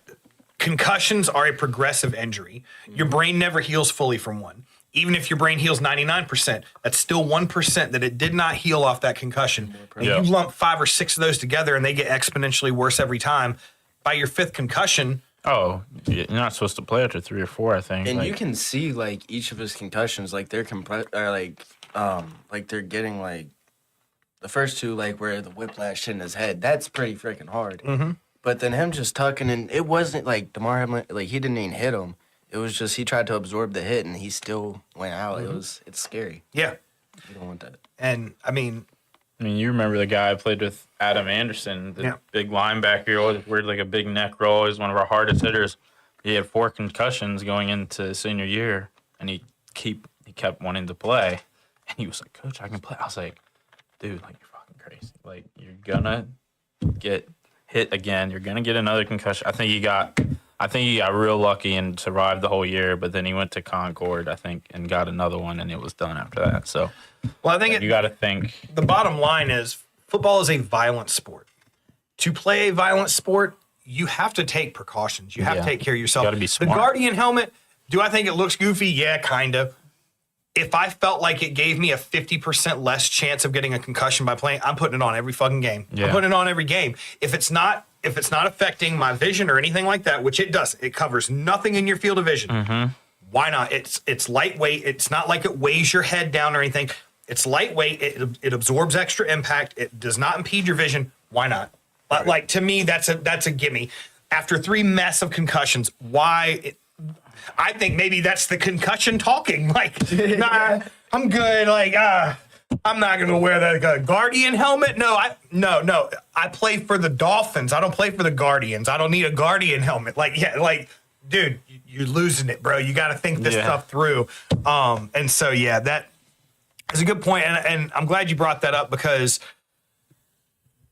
concussions are a progressive injury. Your brain never heals fully from one. Even if your brain heals 99%, that's still 1% that it did not heal off that concussion. And you lump 5 or 6 of those together and they get exponentially worse every time. By your 5th concussion. Oh, you're not supposed to play after 3 or 4, I think. And you can see like each of his concussions, like they're like they're getting like the first 2, like where the whiplash hit in his head. That's pretty freaking hard. Mm-hmm. But then him just tucking in, it wasn't like DeMar Hamlin, like he didn't even hit him. It was just he tried to absorb the hit and he still went out. Mm-hmm. It's scary. Yeah. You don't want that. And I mean, you remember the guy I played with, Adam Anderson, the big linebacker, he always weared like a big neck roll. He's one of our hardest hitters. He had 4 concussions going into senior year, and he kept wanting to play. And he was like, "Coach, I can play." I was like, "Dude, like you're fucking crazy. Like you're gonna get hit again. You're gonna get another concussion." I think he got real lucky and survived the whole year, but then he went to Concord, I think, and got another one, and it was done after that. So, well, I think you got to think. The bottom line is football is a violent sport. To play a violent sport, you have to take precautions. You have to take care of yourself. You got to be smart. The Guardian helmet, do I think it looks goofy? Yeah, kind of. If I felt like it gave me a 50% less chance of getting a concussion by playing, I'm putting it on every fucking game. Yeah. I'm putting it on every game. If it's not affecting my vision or anything like that, which it does, it covers nothing in your field of vision. Mm-hmm. Why not? It's lightweight. It's not like it weighs your head down or anything. It's lightweight. It absorbs extra impact. It does not impede your vision. Why not? Right. Like to me, that's a gimme. After 3 massive concussions, why? I think maybe that's the concussion talking. Like, nah, I'm good. Like, I'm not gonna wear the Guardian helmet. No. I play for the Dolphins. I don't play for the Guardians. I don't need a Guardian helmet. Like, yeah, like, dude, you're losing it, bro. You got to think this stuff through. And so yeah, that is a good point, and I'm glad you brought that up because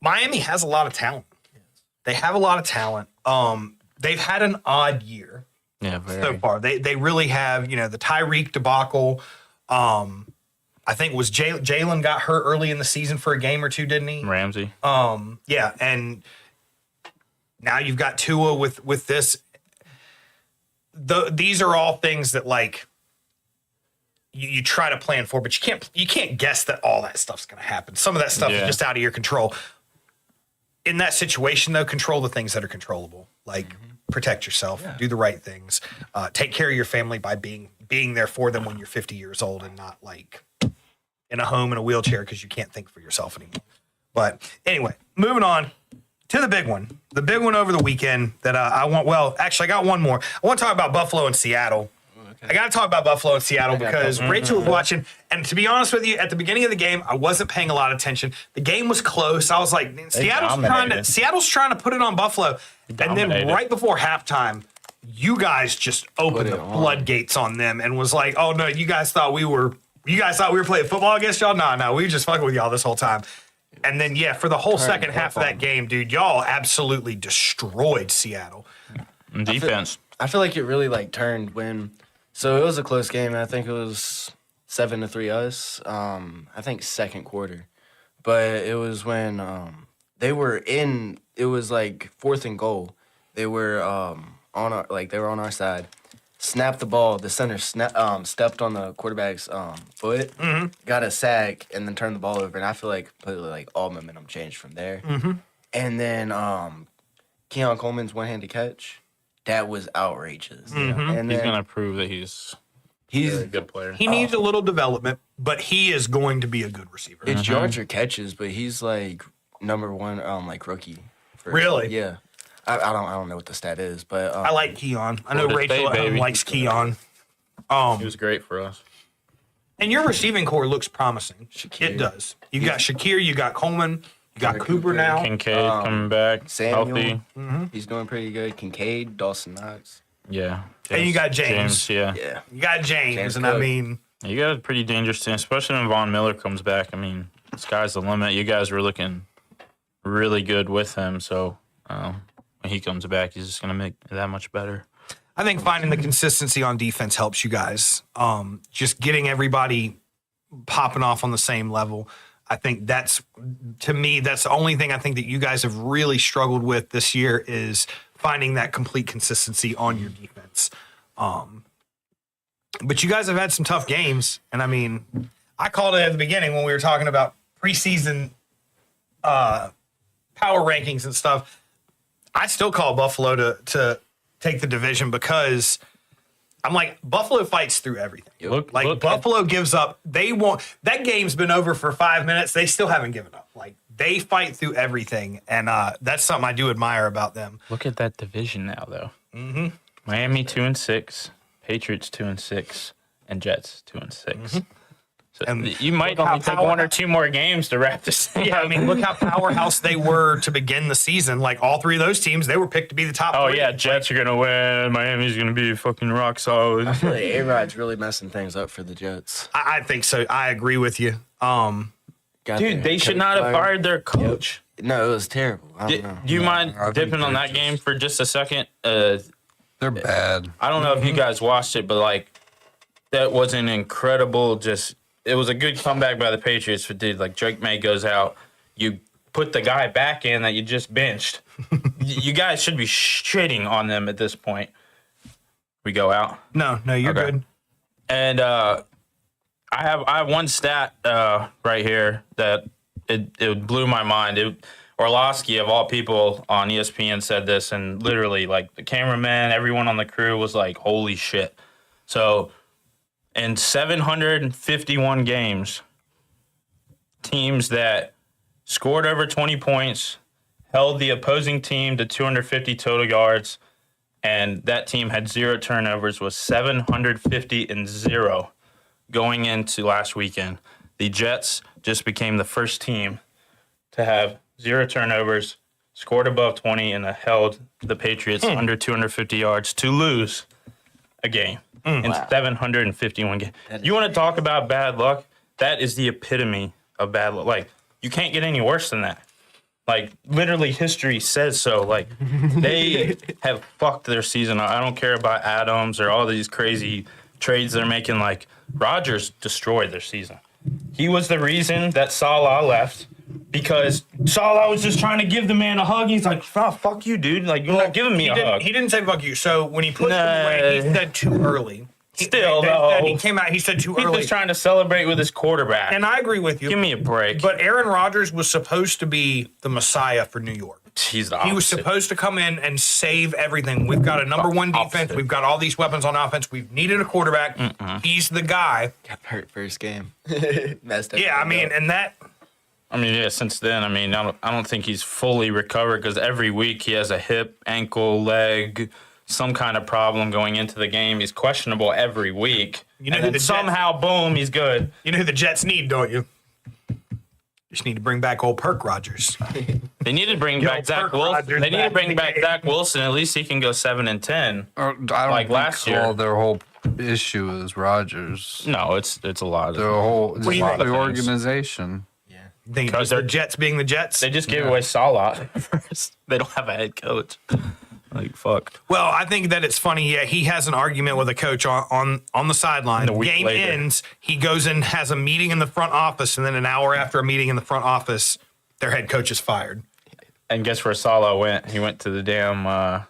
Miami has a lot of talent. They have a lot of talent. They've had an odd year. Yeah, very. So far. They really have, the Tyreek debacle. I think was Jalen got hurt early in the season for a game or two, didn't he? Ramsey. Yeah, and now you've got Tua with this. These are all things that like you try to plan for, but you can't guess that all that stuff's going to happen. Some of that stuff is just out of your control. In that situation, though, control the things that are controllable. Like protect yourself, do the right things, take care of your family by being there for them when you're 50 years old and not like in a home in a wheelchair because you can't think for yourself anymore. But anyway, moving on to the big one over the weekend that I want. Well, actually, I got one more. I want to talk about Buffalo and Seattle. I got to talk about Buffalo and Seattle because Rachel was watching, and to be honest with you, at the beginning of the game, I wasn't paying a lot of attention. The game was close. I was like, Seattle's trying to put it on Buffalo, and then right before halftime, you guys just opened the floodgates on them and was like, "Oh no, you guys thought we were playing football against y'all? No, we were just fucking with y'all this whole time." And then for the whole second half of that game, dude, y'all absolutely destroyed Seattle. Defense. I feel like it really like turned when. So it was a close game. I think it was 7-3 us. I think second quarter, but it was when they were in. It was like 4th and goal. They were on our side. Snapped the ball. The center stepped on the quarterback's foot. Mm-hmm. Got a sack and then turned the ball over. And I feel like completely like all momentum changed from there. Mm-hmm. And then Keon Coleman's one-handed catch. That was outrageous. Mm-hmm. And he's going to prove that he's a good player. He needs a little development, but he is going to be a good receiver. It's yards or catches, but he's like number 1 like rookie. Really? Yeah. I don't know what the stat is, but I like Keon. I know Rachel likes Keon. He was great for us. And your receiving core looks promising. Shakir. It does. You got Shakir, you got Coleman. You got Cooper now. Kincaid coming back, Samuel. healthy. He's doing pretty good. Kincaid, Dawson Knox. Yeah. And you got James. Yeah. Yeah. You got James, James and Cook. I mean, You got a pretty dangerous team, especially when Von Miller comes back. I mean, sky's the limit. You guys were looking really good with him, so when he comes back, he's just going to make it that much better. I think finding the consistency on defense helps you guys. Just getting everybody popping off on the same level. I think that's the only thing I think that you guys have really struggled with this year is finding that complete consistency on your defense. But you guys have had some tough games. And I mean, I called it at the beginning when we were talking about preseason power rankings and stuff. I still call Buffalo to take the division because I'm like, Buffalo fights through everything. Look Buffalo gives up. They won't. That game's been over for 5 minutes. They still haven't given up. Like, they fight through everything. And that's something I do admire about them. Look at that division now, though. Mm-hmm. Miami 2-6, Patriots 2-6, and Jets 2-6. So And you might only take one or two more games to wrap this thing Yeah, up. I mean, look how powerhouse they were to begin the season. Like, all three of those teams, they were picked to be the top Oh, three. yeah, Jets are going to win. Miami's going to be fucking rock solid. I feel like A-Rod's really messing things up for the Jets. I think so. I agree with you. Got Dude, their they should coach not have fired their coach. No, it was terrible. I don't know. Do you mind I think dipping on they're that game just- for just a second? They're bad. I don't know if you guys watched it, but like that was an incredible. It was a good comeback by the Patriots. But dude, like Drake May goes out, you put the guy back in that you just benched. You guys should be shitting on them at this point. We go out, No, you're Okay. good. and I have one stat right here that it blew my mind. Orlovsky, of all people on ESPN, said this, and literally, like, the cameraman, everyone on the crew was like, holy shit. So, in 751 games, teams that scored over 20 points, held the opposing team to 250 total yards, and that team had 0 turnovers, was 750-0 going into last weekend. The Jets just became the first team to have 0 turnovers, scored above 20, and held the Patriots under 250 yards to lose a game in 751 games. You want to talk about bad luck? That is the epitome of bad luck. Like, you can't get any worse than that. Like, literally, history says so. Like, they have fucked their season. I don't care about Adams or all these crazy trades they're making. Like, Rodgers destroyed their season. He was the reason that Salah left because Salah was just trying to give the man a hug. He's like, oh, fuck you, dude. Like, you're not giving me a hug. He didn't say fuck you. So when he put him away, he said too early. Still, though. He came out, he said too He's early. just trying to celebrate with his quarterback. And I agree with you. Give me a break. But Aaron Rodgers was supposed to be the Messiah for New York. He's the He was opposite. supposed to come in and save everything. We've got a number one defense. Opposite. We've got all these weapons on offense. We've needed a quarterback. He's the guy. Got hurt first game. Messed up. Yeah, I mean, and that I mean, yeah, since then, I mean, I don't think he's fully recovered because every week he has a hip, ankle, leg, some kind of problem going into the game. He's questionable every week. You know And who then the Jets- somehow, boom, he's good. you know who the Jets need, don't you? Just need to bring back old Perk Rogers. They need to bring Yo, back Zach Kirk Wilson. Rodgers They need to back bring in the back game. Zach Wilson. At least he can go 7-10. I don't Like think last year. all their whole issue is Rodgers. No, it's a lot. Their whole do you the think? organization. Think Because just the they're- Jets being the Jets. They just gave away Salah first. They don't have a head coach. Like, fuck. Well, I think that it's funny. Yeah, he has an argument with a coach on the sideline. And a week Game later. ends. He goes and has a meeting in the front office, and then an hour after a meeting in the front office, their head coach is fired. And guess where Salah went? He went to the damn,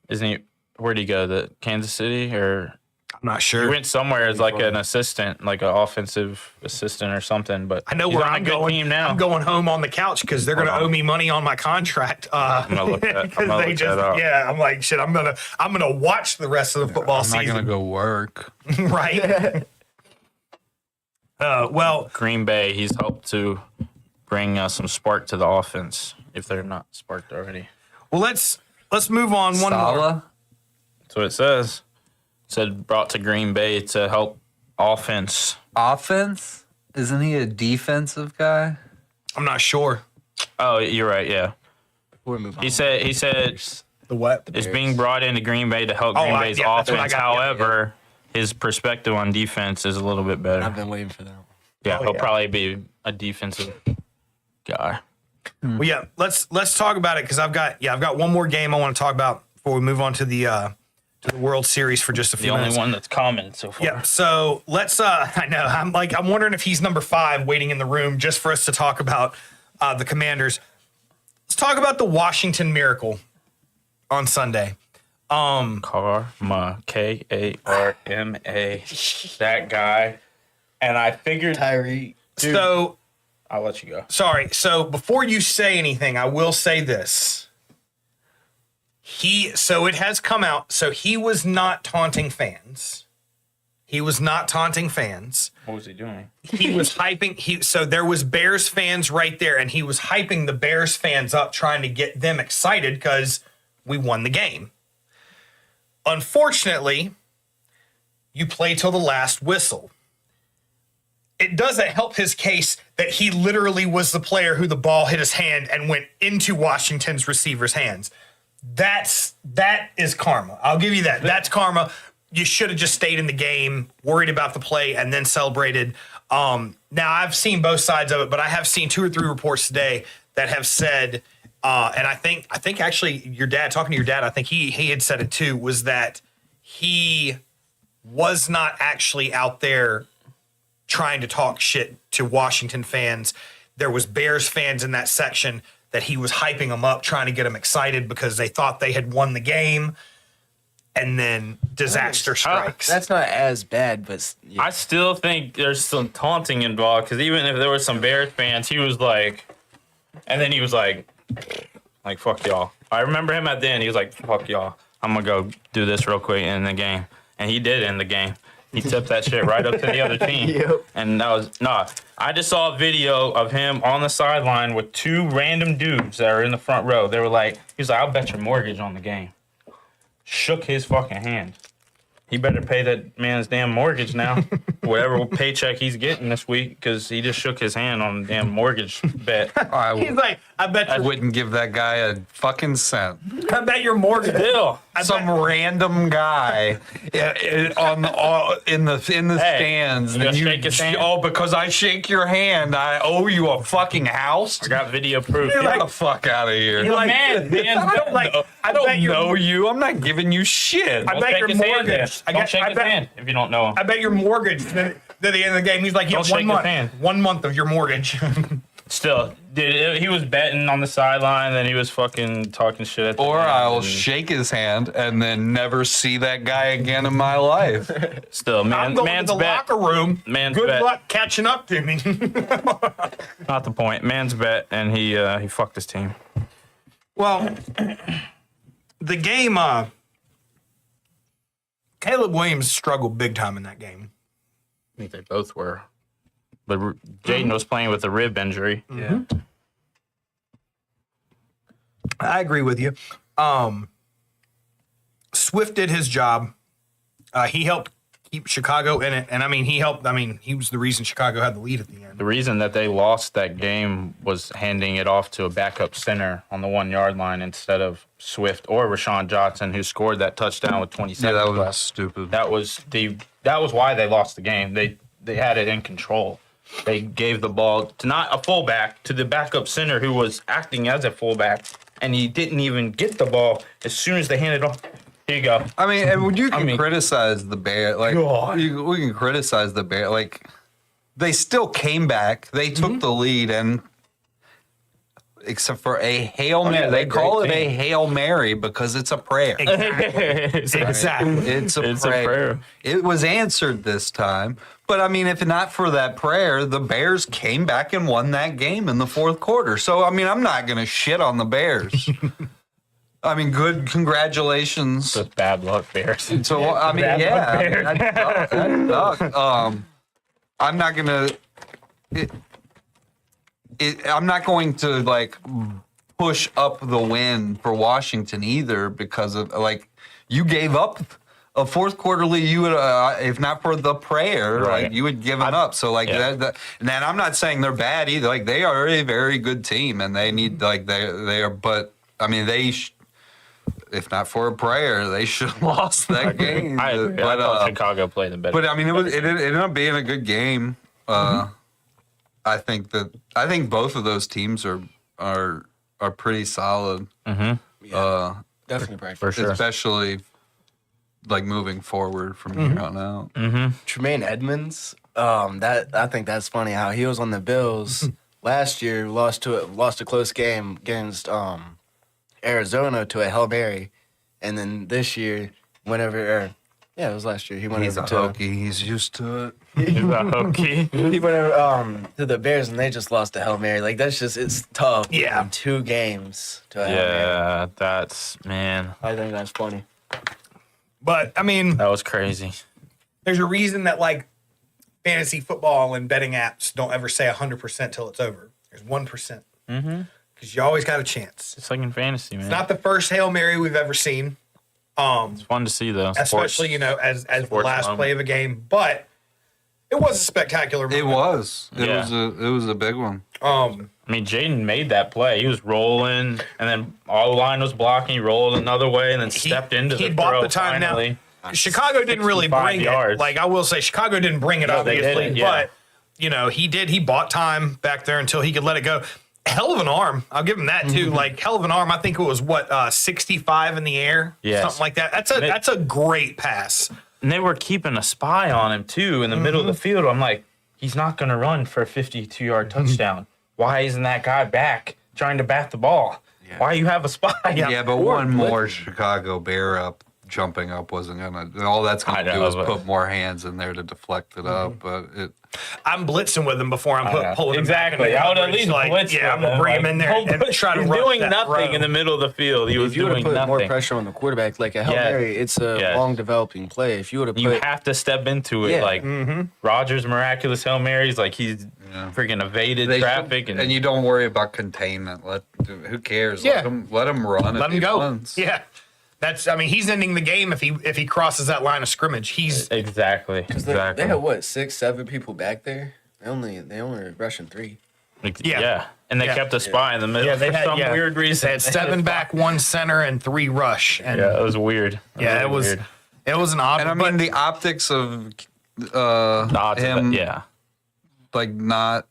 isn't he, where'd he go? The Kansas City? Or I'm not he sure. went somewhere as like an assistant, like an offensive assistant or something. But I know he's where on a I'm good going. team now. I'm going home on the couch because they're going to Hold on. owe me money on my contract. I'm gonna look that- I'm 'cause gonna they look just, that up. yeah. I'm like, shit. I'm gonna watch the rest of the football I'm not season, gonna go work. right? Well, Green Bay, he's helped to bring some spark to the offense if they're not sparked already. let's move on. One more. Salah? That's what it says. It said brought to Green Bay to help offense. Offense? Isn't he a defensive guy? I'm not sure. Oh, you're right. Yeah, Before we move on. he said The what? is being brought into Green Bay to help Green Bay's yeah, that's what I offense. got, yeah, However, his perspective on defense is a little bit better. I've been waiting for that one. Yeah, Oh, he'll yeah. probably be a defensive guy. Well, yeah, let's talk about it because I've got one more game I want to talk about before we move on to the World Series for just a The few only minutes. one that's common so far. Yeah, so let's. I know. I'm wondering if he's number 5 waiting in the room just for us to talk about the Commanders. Let's talk about the Washington Miracle on Sunday. Karma, Karma, that guy. And I figured, Tyree. Dude. So I'll let you go. sorry. So before you say anything, I will say this. It has come out. So he was not taunting fans. He was not taunting fans. What was he doing? He was hyping. So there was Bears fans right there, and he was hyping the Bears fans up, trying to get them excited because we won the game. Unfortunately, you play till the last whistle. It doesn't help his case that he literally was the player who the ball hit his hand and went into Washington's receiver's hands. That is karma. I'll give you that. That's karma. You should have just stayed in the game, worried about the play, and then celebrated. Now, I've seen both sides of it, but I have seen 2 or 3 reports today that have said, and I think actually your dad, talking to your dad, I think he had said it too, was that he was not actually out there trying to talk shit to Washington fans. There was Bears fans in that section that he was hyping them up, trying to get them excited because they thought they had won the game. And then disaster strikes. That's not as bad, but yeah. I still think there's some taunting involved because even if there were some Bears fans, he was like, and then he was like, fuck y'all. I remember him at the end. He was like, fuck y'all. I'm going to go do this real quick in the game. And he did end the game. He tipped that shit right up to the other team. Yep. And that was, I just saw a video of him on the sideline with 2 random dudes that are in the front row. They were like, he was like, I'll bet your mortgage on the game. Shook his fucking hand. He better pay that man's damn mortgage now. Whatever paycheck he's getting this week, because he just shook his hand on the damn mortgage bet. He's like, I wouldn't give that guy a fucking cent. I bet your mortgage. Still. Some random guy in the stands. you gonna shake his hand? Oh, because I shake your hand, I owe you a fucking house. I got video proof. You're Get like- the fuck out of here. You're like, I don't know you. I'm not giving you shit. I bet your mortgage. Don't shake his hand if you don't know him. I bet your mortgage. Then at the end of the game, he's like, yeah, Don't 1 shake his month. hand. 1 month of your mortgage. Still, dude, he was betting on the sideline, then he was fucking talking shit at the Or end, I'll and shake his hand and then never see that guy again in my life. Still, I'm going man's to the bet. locker room. Man's Good bet. luck catching up to me. Not the point. Man's bet, and he fucked his team. Well, the game, Caleb Williams struggled big time in that game. I think they both were. But Jaden was playing with a rib injury. Yeah. I agree with you. Swift did his job. He helped keep Chicago in it. And he was the reason Chicago had the lead at the end. The reason that they lost that game was handing it off to a backup center on the 1 yard line instead of Swift or Rashawn Johnson, who scored that touchdown with 20 Yeah, seconds that was left. stupid. That was why they lost the game. They had it in control. They gave the ball to not a fullback, to the backup center who was acting as a fullback, and he didn't even get the ball as soon as they handed off. Here you go. I mean, and you can mean- criticize the Bears. Like, we can criticize the Bears. Like, they still came back. They took the lead, and except for a Hail Mary. yeah, They they're a call it great a team. Hail Mary because it's a prayer. Exactly. It's a It's a prayer. prayer. It was answered this time. But I mean, if not for that prayer, the Bears came back and won that game in the 4th quarter. So I mean, I'm not gonna shit on the Bears. I mean, good congratulations. Just bad luck, Bears. So I mean, Bad luck, yeah, Bears. that sucked. I'm not gonna. I'm not going to like push up the win for Washington either because of like you gave up a fourth quarter lead, you would, if not for the prayer, Right. like you would give it up. So like Yeah. that, and then I'm not saying they're bad either. Like they are a very good team, and they need like they are. But I mean, if not for a prayer, they should have lost that game. I agree. But I thought Chicago played the better. but I mean, it ended up being a good game. I think both of those teams are pretty solid. Yeah, definitely bright. for sure. Especially like moving forward from here on out. Tremaine Edmonds, I think that's funny how he was on the Bills last year, lost a close game against Arizona to a Hail Mary, and then this year, it was last year. He went He's a over Hokie. He's used to it. He's a hokey. he went over to the Bears, and they just lost to Hail Mary. Like it's tough. Yeah. In 2 games to a Hail Mary. Yeah, that's man. I think that's funny. But I mean, That was crazy. there's a reason that like fantasy football and betting apps don't ever say 100% till it's over. There's 1%. Because you always got a chance. It's like in fantasy, man. It's not the first Hail Mary we've ever seen. It's fun to see though. Especially, as the sports last moment. play of a game. But it was a spectacular moment. It was. Yeah. It was a big one. I mean, Jaden made that play. He was rolling, and then all the line was blocking. He rolled another way, and then stepped into he the bought throw the time now. finally. Chicago didn't really 65 bring yards. it. Like, I will say, Chicago didn't bring it, No, they obviously. didn't, yeah. But, he did. He bought time back there until he could let it go. Hell of an arm. I'll give him that, too. Like, hell of an arm. I think it was, 65 in the air? Yes. Something like that. That's a great pass. And they were keeping a spy on him, too, in the middle of the field. I'm like, he's not going to run for a 52-yard touchdown. Why isn't that guy back trying to bat the ball? Yeah. Why you have a spy? Yeah, but one more Chicago Bear up jumping up wasn't gonna. All that's I gonna know, do is but- put more hands in there to deflect it up. But it. I'm blitzing with him before I'm pulling him back. Exactly. I would at least blitz Yeah, I'm with going to him. bring him in there and try to He's rush doing that nothing row. in the middle of the field. He was If you would have doing put more nothing. pressure on the quarterback, like a Hail Yeah. Mary, it's a Yes. long developing play. If you would have You put have to step into it. Yeah. Like Rogers' miraculous Hail Marys, like he's freaking evaded They traffic. should- and you don't worry about containment. Who cares? Yeah. Let him run. Let if him he go. runs. Yeah. He's ending the game if he crosses that line of scrimmage. He's Exactly. They Exactly. had what 6, 7 people back there. They only were rushing 3. Yeah. And they Yeah. kept a spy in the middle they for had some weird reason. They had 7 back, 1 center, and 3 rush. And Yeah, it was weird. yeah, it was weird. it was an odd. And I mean the optics of The odds of him, it, yeah. like not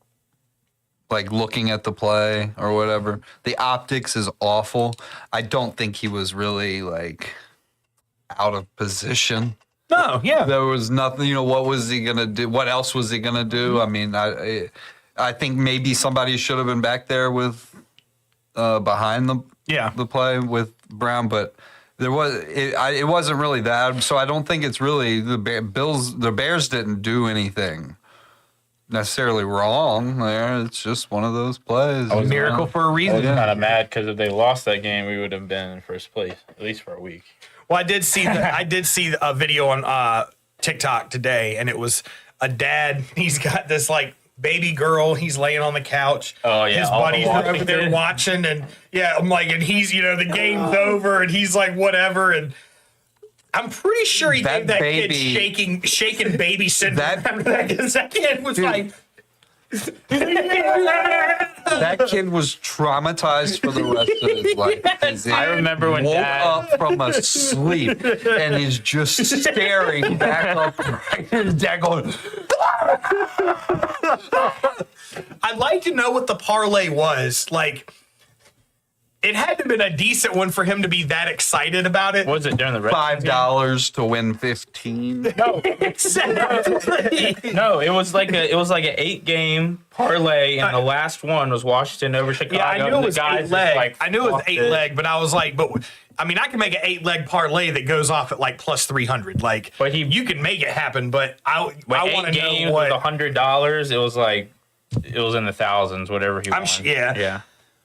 like looking at the play or whatever. The optics is awful. I don't think he was really like out of position. no, yeah. There was nothing. What was he gonna do? What else was he gonna do? I mean, I think maybe somebody should have been back there with behind the play with Brown, but there it wasn't really that. So I don't think it's really the Bears didn't do anything necessarily wrong there. It's just one of those plays. A miracle for a reason. Kind of mad because if they lost that game, we would have been in first place, at least for a week. Well, I did see a video on TikTok today, and it was a dad. He's got this like baby girl. He's laying on the couch. Oh, yeah, his all the buddies are over watching. there watching, and I'm like, and he's the game's over, and he's like, whatever, and I'm pretty sure he That gave that baby- kid shaking baby syndrome. That- After that, 'cause that kid was like. That kid was traumatized for the rest of his life. I remember when woke Dad- up from a sleep and is just staring back up. Right, his dad going, I'd like to know what the parlay was. Like, it had to have been a decent one for him to be that excited about it. What was it during the Redskins game? $5 to win 15. No, Exactly. no, it was like an 8-game parlay, and the last one was Washington over Chicago. Yeah, I knew and it the was guys 8 just, leg. like, I knew it was fucked 8 leg, but I was like, I can make an 8 leg parlay that goes off at like plus 300. Like, But you can make it happen, but I With want 8 to know games what. with $100, it was in the thousands, whatever he won. Yeah.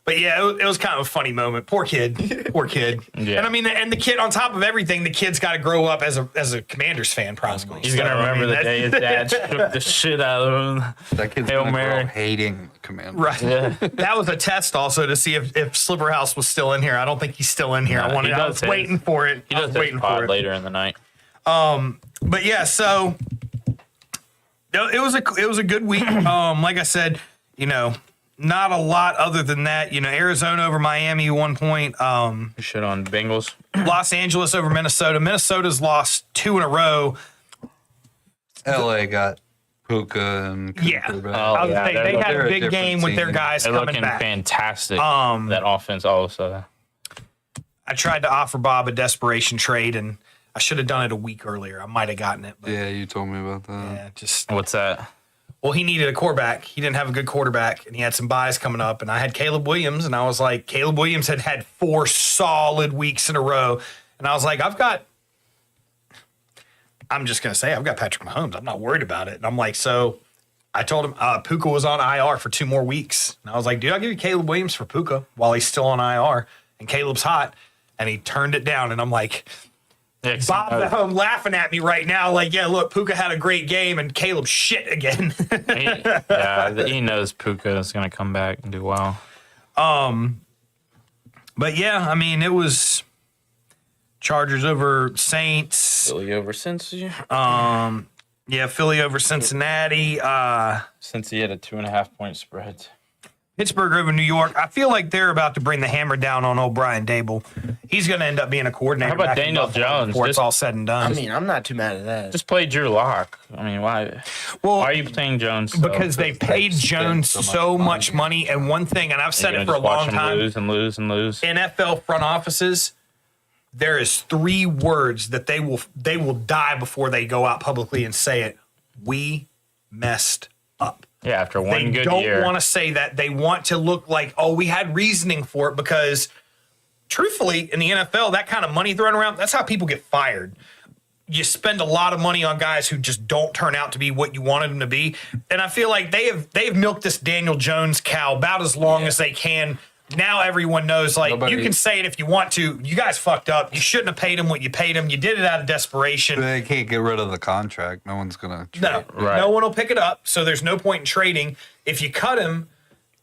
But yeah, it was kind of a funny moment. Poor kid. Poor kid. Yeah. And I mean, and the kid, on top of everything, the kid's got to grow up as a Commanders fan, probably. He's gonna remember the day his dad shook the shit out of him. That kid's Hail gonna grow Mary. up hating Commanders. Right. Yeah. That was a test also to see if Slipperhouse was still in here. I don't think he's still in here. Nah, I he was does his. waiting for it. He I does was his waiting for pod it. later in the night. But yeah, so it was a good week. Like I said, not a lot other than that. Arizona over Miami 1 point. Shit on Bengals. Los Angeles over Minnesota. Minnesota's lost 2 in a row. LA got Puka and Cooper Yeah. back. I was saying, they had they're a a big different game with their team. guys They're coming looking back. fantastic. That offense also. I tried to offer Bob a desperation trade, and I should have done it a week earlier. I might have gotten it. But Yeah, you told me about that. yeah, just What's that? well, he needed a quarterback. He didn't have a good quarterback, and he had some buys coming up. And I had Caleb Williams, and I was like, Caleb Williams had 4 solid weeks in a row, and I was like, I'm just gonna say I've got Patrick Mahomes. I'm not worried about it. And I'm like, so I told him Puka was on IR for 2 more weeks, and I was like, dude, I'll give you Caleb Williams for Puka while he's still on IR, and Caleb's hot, and he turned it down, and I'm like. Yeah, Bob's at home laughing at me right now, like, yeah, look, Puka had a great game and Caleb shit again. he knows Puka is going to come back and do well. But yeah, I mean, it was Chargers over Saints. Philly over Cincy. Yeah, Philly over Cincinnati. Cincy had a 2.5-point spread. Pittsburgh over New York. I feel like they're about to bring the hammer down on old Brian Dable. He's going to end up being a coordinator. How about back in Daniel Buffalo Jones? before it's Just- all said and done? I mean, I'm not too mad at that. Just play Drew Lock. I mean, why? Well, Why are you playing Jones? though? because they paid Jones so much money. And one thing, and I've said You're it gonna for a just watch long him time. lose and lose and lose. NFL front offices, there is 3 words that they will die before they go out publicly and say it. We messed up. Yeah, after They one good don't year. want to say that. They want to look like, oh, we had reasoning for it, because truthfully, in the NFL, that kind of money thrown around, that's how people get fired. You spend a lot of money on guys who just don't turn out to be what you wanted them to be. And I feel like they've milked this Daniel Jones cow about as long as they can. Now everyone knows, like, you can say it if you want to. You guys fucked up. You shouldn't have paid him what you paid him. You did it out of desperation. They can't get rid of the contract. No one's gonna trade. No, Right. no one will pick it up. So there's no point in trading. If you cut him,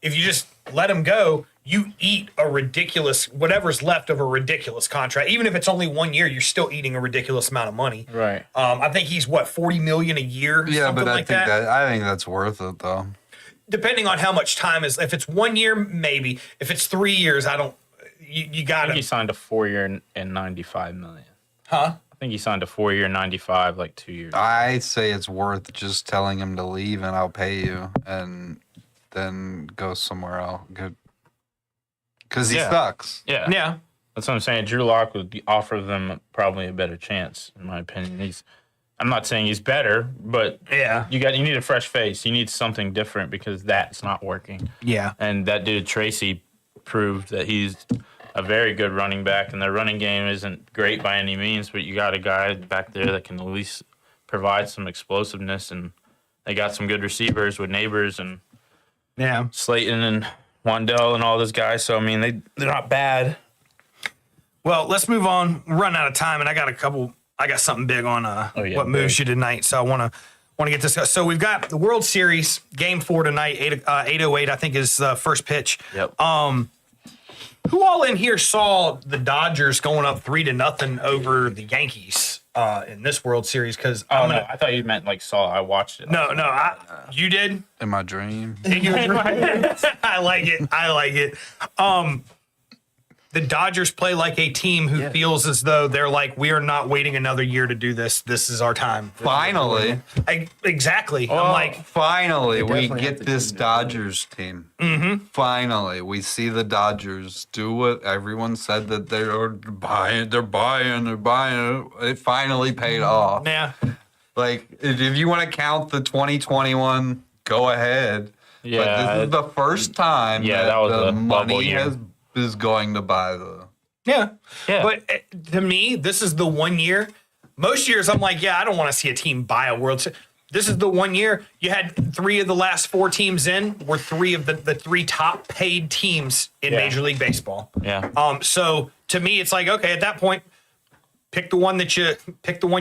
if you just let him go, you eat a ridiculous, whatever's left of a ridiculous contract. Even if it's only 1 year, you're still eating a ridiculous amount of money. Right. I think he's what, $40 million a year. Yeah, something but I like think that. I think that's worth it though. Depending on how much time is. If it's 1 year, maybe. If it's 3 years, I don't. You got I think he to. signed a 4-year and $95 million. Huh? I think he signed a 4-year 95 like 2 years. I say it's worth just telling him to leave and I'll pay you, and then go somewhere else. Because he Yeah. sucks. Yeah. Yeah. That's what I'm saying. Drew Lock would offer them probably a better chance, in my opinion. I'm not saying he's better, but Yeah. you need a fresh face. You need something different because that's not working. Yeah. And that dude Tracy proved that he's a very good running back, and their running game isn't great by any means, but you got a guy back there that can at least provide some explosiveness, and they got some good receivers with Neighbors and Yeah. Slayton and Wandell and all those guys. So I mean, they're not bad. Well, let's move on. We're running out of time, and I got something big on what moves you tonight. So I want to get this. So we've got the World Series Game 4 tonight. 8:08, I think, is the first pitch. Yep. Who all in here saw the Dodgers going up 3-0 over the Yankees in this World Series? Because Oh, no, I thought you meant like saw. I watched it. no, you did. In my dream. I like it. The Dodgers play like a team who feels as though they're like, we are not waiting another year to do this. This is our time. Finally. Exactly. I'm like, Finally, we definitely have get to this do that. Dodgers team. Mm-hmm. Finally, we see the Dodgers do what everyone said that they're buying. It finally paid off. yeah. Like, if you want to count the 2021, go ahead. Yeah. But this is the first time that was the a bubble money year. is going to buy the. Yeah. Yeah. But to me, this is the 1 year. Most years, I'm like, yeah, I don't want to see a team buy a World Series. This is the 1 year. You had 3 of the last 4 teams in were 3 of the 3 top paid teams in Major League Baseball. Yeah. So to me, it's like, okay, at that point, pick the one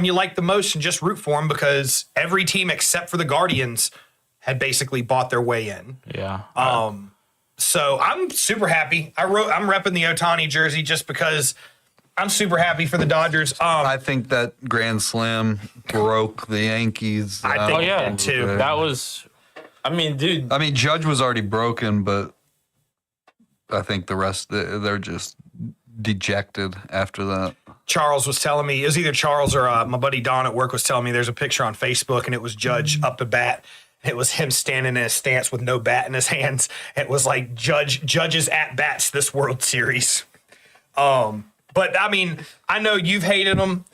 you like the most and just root for them, because every team except for the Guardians had basically bought their way in. Yeah. So I'm super happy. I'm repping the Ohtani jersey just because I'm super happy for the Dodgers. I think that Grand Slam broke the Yankees. I think Oh yeah, did too. That was. I mean, dude. I mean, Judge was already broken, but I think the rest they're just dejected after that. Charles was telling me, it was either Charles or my buddy Don at work was telling me there's a picture on Facebook and it was Judge up to bat. It was him standing in a stance with no bat in his hands. It was like Judge's at bats this World Series. But I mean, I know you've hated him.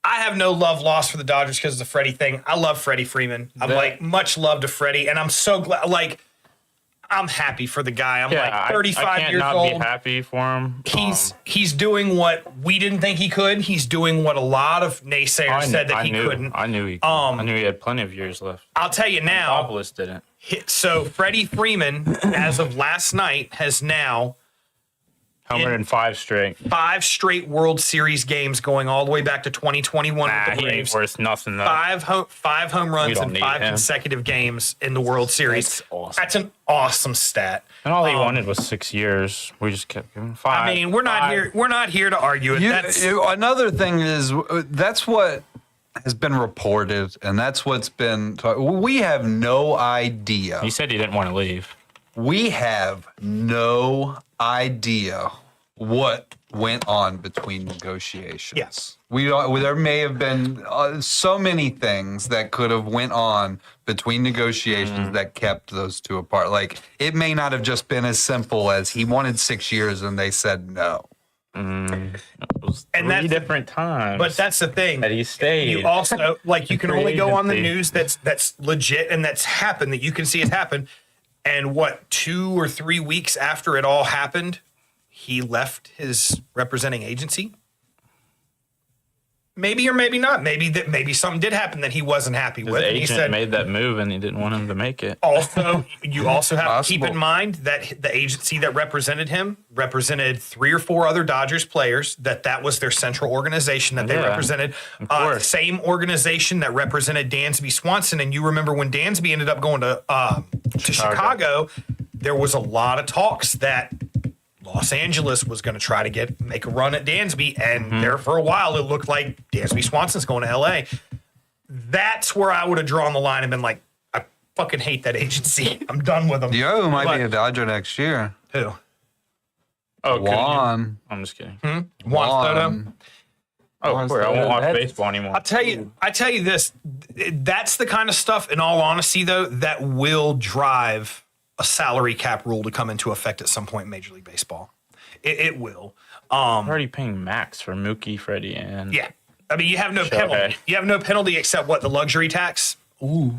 I have no love lost for the Dodgers because of the Freddie thing. I love Freddie Freeman. I'm like much love to Freddie, and I'm so glad. Like, I'm happy for the guy. I'm like 35 I can't years not old. be happy for him. He's doing what we didn't think he could. He's doing what a lot of naysayers said that he couldn't. I knew he could. I knew he had plenty of years left. I'll tell you now. Papadopoulos didn't. So Freddie Freeman, as of last night, has now Homer in 5 straight. 5 straight World Series games going all the way back to 2021 with the He ain't Braves. worth nothing though. 5 home runs don't in need 5 him. consecutive games in the World Series. That's awesome. That's an awesome stat. And all he wanted was 6 years. We just kept giving him 5. I mean, we're not here to argue it. Another thing is that's what has been reported, and that's what's been. We have no idea. He said he didn't want to leave. We have no idea what went on between negotiations. Yes. We don't. There may have been so many things that could have went on between negotiations that kept those two apart. Like, it may not have just been as simple as he wanted 6 years and they said no. It was And 3 that's- different times. But that's the thing. that he stayed. You also you can only go on the Agency. news that's legit and that's happened, that you can see has happened. And 2 or 3 weeks after it all happened, he left his representing agency. Maybe or maybe not. Maybe something did happen that he wasn't happy His with. And he agent said, made that move and he didn't want him to make it. also, you also have to keep Possible. in mind that the agency that represented him represented 3 or 4 other Dodgers players, that was their central organization that they Yeah, represented. of course. Same organization that represented Dansby Swanson. And you remember when Dansby ended up going to Chicago, there was a lot of talks that Los Angeles was going to try to make a run at Dansby, and there for a while it looked like Dansby Swanson's going to L.A. That's where I would have drawn the line and been like, I fucking hate that agency. I'm done with them. Yo might But- be a Dodger next year. Who? Oh, couldn't you? Juan. I'm just kidding. Juan Soto? Juan. Oh, cool. I won't watch baseball anymore. I tell you this. That's the kind of stuff, in all honesty, though, that will drive a salary cap rule to come into effect at some point in Major League Baseball. It will. They're already paying max for Mookie, Freddie, and Yeah. I mean, you have no Sure. penalty. You have no penalty except what? The luxury tax? Ooh.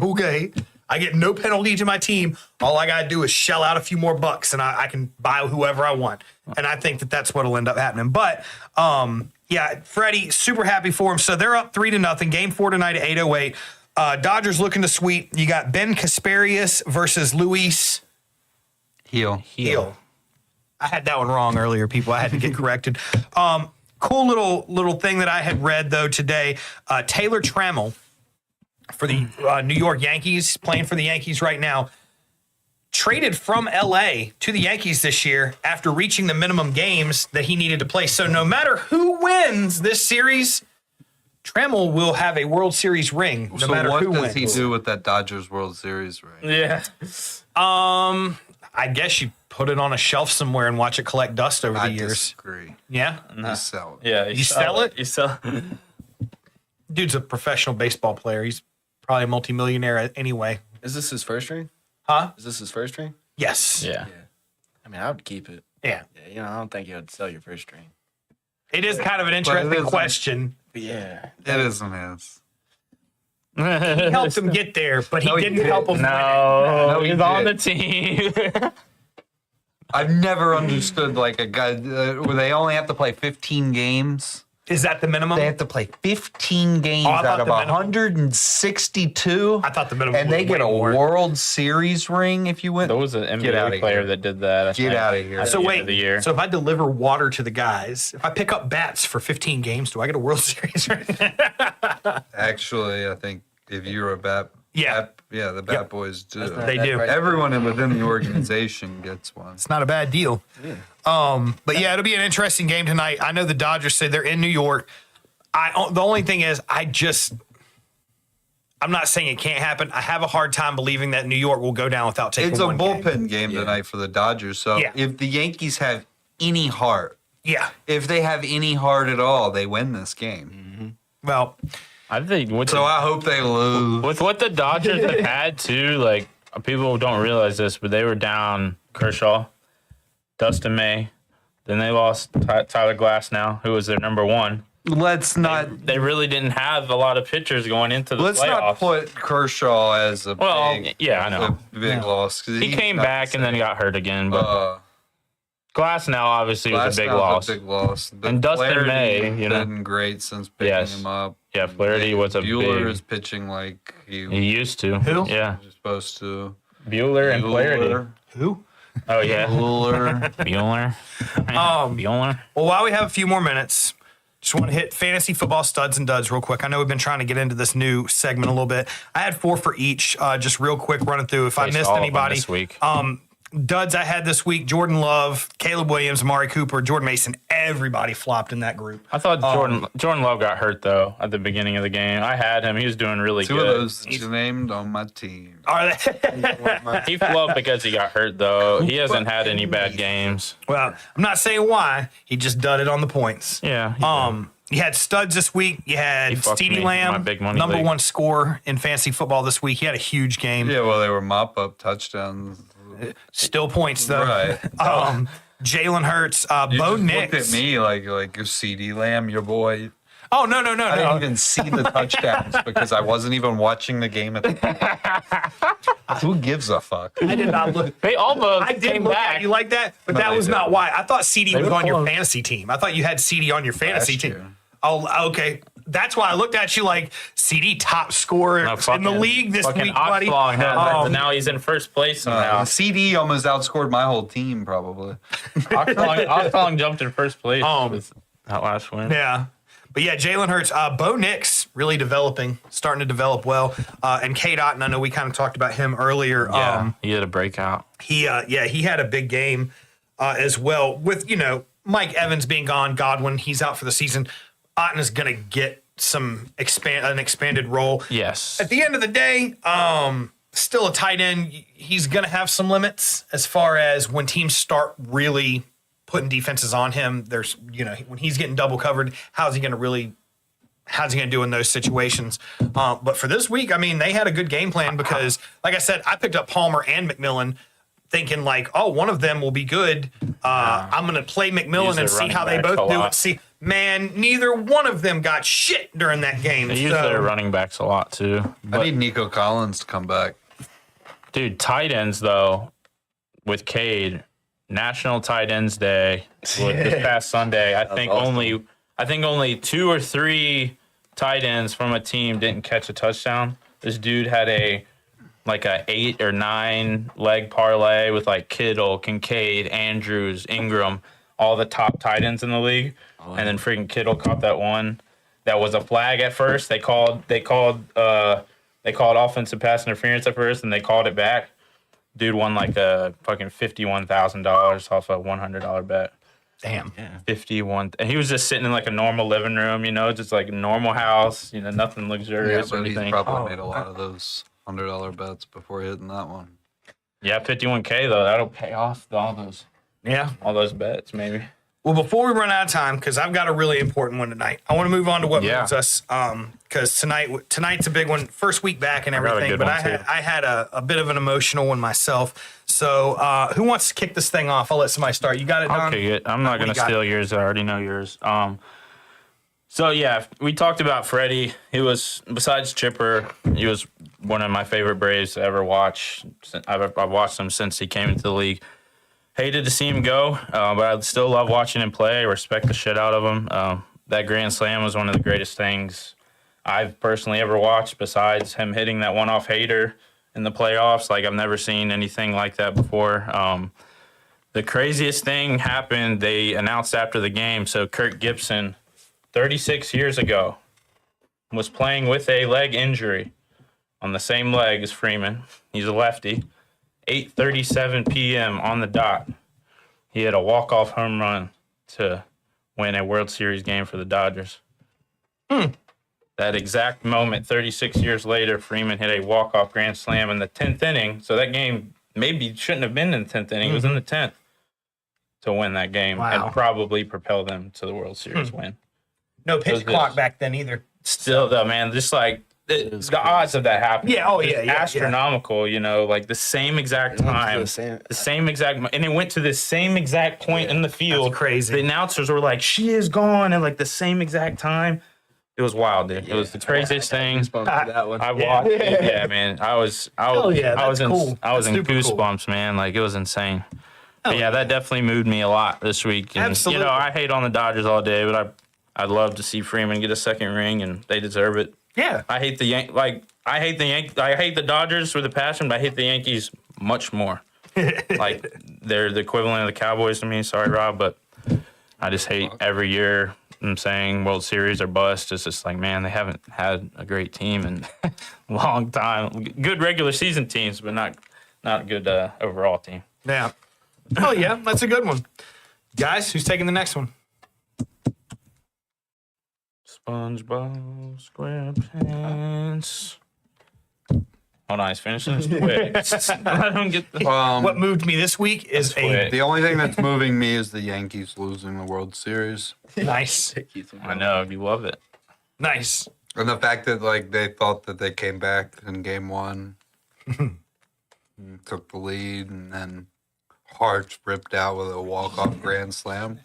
Okay. I get no penalty to my team. All I got to do is shell out a few more bucks and I can buy whoever I want. And I think that's what will end up happening. But, yeah, Freddie, super happy for him. So they're up 3-0. Game 4 tonight at 8:08. Dodgers looking to sweep. You got Ben Kasparius versus Luis Heel. Heel. I had that one wrong earlier, people. I had to get corrected. Cool little thing that I had read, though, today. Taylor Trammell for the New York Yankees, playing for the Yankees right now, traded from L.A. to the Yankees this year after reaching the minimum games that he needed to play. So no matter who wins this series, Trammell will have a World Series ring, no So matter what who does wins. he do with that Dodgers World Series ring? yeah. I guess you put it on a shelf somewhere and watch it collect dust over the I years. disagree. Yeah? You sell it. Yeah. You sell it? You sell Dude's a professional baseball player. He's probably a multimillionaire anyway. Is this his first ring? Huh? Is this his first ring? Yes. Yeah. I mean, I would keep it. Yeah. Yeah, I don't think you would sell your first ring. It is kind of an it interesting isn't. question. But yeah. It isn't his. He helped him get there, but he No, he didn't didn't. help him win it. No, he he's on the did. team. I've never understood like a guy where they only have to play 15 games. Is that the minimum? They have to play 15 games Oh, I thought out of the minimum- 162. I thought the minimum And was they get way a more. World Series ring if you win. There was an Get outta NBA player here. that did that. I Get think, outta here. at So the end wait, of the year. so if I deliver water to the guys, if I pick up bats for 15 games, do I get a World Series ring? Actually, I think if you're a bat Yeah, The Bat Boys do. they do. Everyone within the organization gets one. It's not a bad deal. But yeah, it'll be an interesting game tonight. I know the Dodgers say they're in New York. The only thing is, I'm not saying it can't happen. I have a hard time believing that New York will go down without taking It's a one bullpen game tonight for the Dodgers. So Yeah. if the Yankees have any heart, Yeah. if they have any heart at all, they win this game. Well, I think So I hope they lose. with what the Dodgers have had too, like people don't realize this, but they were down Kershaw, Dustin May, then they lost Tyler Glasnow, who was their number one. Let's not. They really didn't have a lot of pitchers going into the Let's playoffs. not put Kershaw as a big, yeah, I know. a big loss. 'Cause He he's came not back and then he got hurt again, but Glasnow obviously was a big Glasnow's loss. A big loss. But And Dustin Flaherty May, you know. been great since picking Yes. him up. Yeah, Flaherty was a Bueller big. is pitching like he He used to. Who? Yeah, was supposed to. Bueller and Flaherty. Bueller. who? Oh yeah, Bueller. Bueller. Bueller. Well, while we have a few more minutes, just want to hit fantasy football studs and duds real quick. I know we've been trying to get into this new segment a little bit. I had 4 for each. Just real quick, running through. If I Faced missed all of them anybody, this week. duds I had this week: Jordan Love, Caleb Williams, Amari Cooper, Jordan Mason. Everybody flopped in that group. I thought Jordan Love got hurt though at the beginning of the game. I had him. He was doing really Two good. of those that you named on my team. Are they? He flopped because he got hurt though. He hasn't had any bad games. Well, I'm not saying why. He just dudded on the points. Yeah. You had studs this week. You had fucked me CeeDee in my Lamb, big money number league. 1 scorer in fantasy football this week. He had a huge game. Yeah, well, they were mop-up touchdowns. Still points though. Right. Jalen Hurts, You Bo just Nix. looked at me like your CD Lamb, your boy. Oh no. I didn't even see the touchdowns because I wasn't even watching the game at the time. Who gives a fuck? I did not look. They almost I did came look back. at you like that, but No, that they was not didn't. why. I thought CD was were on your close. fantasy team. I thought you had CD on your fantasy Last team. year. Oh, okay. That's why I looked at you like CD top scorer No, in the fucking- league this fucking week, buddy. Oxlong had that, but now he's in first place somehow. CD almost outscored my whole team, probably. Oxlong jumped in first place Um, with that last win. Yeah. But yeah, Jalen Hurts, Bo Nix really developing, starting to develop well. And K. Dot, and I know we kind of talked about him earlier. Yeah, he had a breakout. He had a big game as well. With, Mike Evans being gone, Godwin, he's out for the season. Otten is going to get an expanded role. Yes. At the end of the day, still a tight end. He's going to have some limits as far as when teams start really putting defenses on him. There's, when he's getting double covered, how's he going to do in those situations? But for this week, they had a good game plan because, like I said, I picked up Palmer and McMillan thinking like, oh, one of them will be good. I'm going to play McMillan Use and their see running how they backs both a do lot. it. See, man, neither one of them got shit during that game. They use So- their running backs a lot too. I But, need Nico Collins to come back. dude, tight ends though, with Cade, National Tight Ends Day this past Sunday. I think only 2 or 3 tight ends from a team didn't catch a touchdown. This dude had a 8 or 9 leg parlay with like Kittle, Kincaid, Andrews, Ingram, all the top tight ends in the league. And then freaking Kittle caught that one. That was a flag at first. They called offensive pass interference at first, and they called it back. Dude won like a fucking $51,000 off a $100 bet. Damn. 51, and he was just sitting in like a normal living room, just like a normal house, nothing Yeah, luxurious or but he's anything. probably made a lot of those $100 bets before hitting that one. Yeah, 51K though, that'll pay off all those bets maybe. Well, before we run out of time, because I've got a really important one tonight, I want to move on to what moves us. Because tonight's a big one, first week back and got a everything. good But one, I too. had a bit of an emotional one myself. So who wants to kick this thing off? I'll let somebody start. You got it, Don? I'll kick it. I'm not What gonna do you got? steal yours. I already know yours. So yeah, we talked about Freddie. He was, besides Chipper, he was one of my favorite Braves to ever watch. I've watched him since he came into the league. Hated to see him go, but I still love watching him play. I respect the shit out of him. That Grand Slam was one of the greatest things I've personally ever watched, besides him hitting that one-off hater in the playoffs. Like, I've never seen anything like that before. The craziest thing happened, they announced after the game. So Kirk Gibson, 36 years ago, was playing with a leg injury, on the same leg as Freeman. He's a lefty. 8:37 p.m. on the dot. He had a walk-off home run to win a World Series game for the Dodgers. That exact moment, 36 years later, Freeman hit a walk-off grand slam in the 10th inning. So that game maybe shouldn't have been in the 10th inning. It was in the 10th to win that game and probably propel them to the World Series win. No pitch clock back then either. Still, though, man, just like the odds of that happening. Yeah, oh, just yeah, astronomical, you know, like the same exact time, the same exact, and it went to the same exact point in the field. That's crazy. The announcers were like, "She is gone," and like the same exact time. It was wild, dude. It was the craziest thing. That one. I watched it. Yeah, man. I was in goosebumps, Cool. man. Like it was insane. But yeah, that definitely moved me a lot this week. And, Absolutely. You know, I hate on the Dodgers all day, but I'd love to see Freeman get a second ring, and they deserve it. Yeah. I hate the I hate the Dodgers with a passion, but I hate the Yankees much more. Like they're the equivalent of the Cowboys to me. Sorry, Rob, but I just hate every year. I'm saying World Series or bust. It's just like, man, they haven't had a great team in a long time. Good regular season teams, but not a good overall team. Yeah. Oh, yeah. That's a good one. Guys, who's taking the next one? SpongeBob SquarePants. Hold on, he's finishing this quick. I don't get the. What moved me this week is quick. The only thing that's moving me is the Yankees losing the World Series. Nice. I know you love it. Nice. And the fact that like they thought that they came back in game one, took the lead, and then Hearts ripped out with a walk-off grand slam.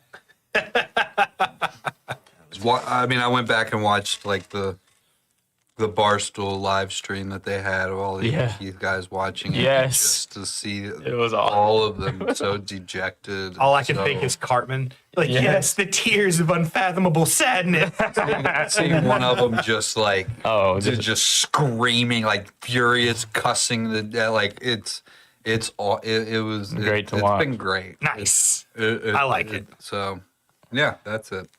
I mean, I went back and watched like the Barstool live stream that they had of all the Yankees guys watching it. Yes. Just to see It was all of them so dejected. All I can think is Cartman. Like, yes, the tears of unfathomable sadness. seeing one of them just like just screaming, like furious, cussing like it was great to watch. It's been great. Nice. I like it. So yeah, that's it.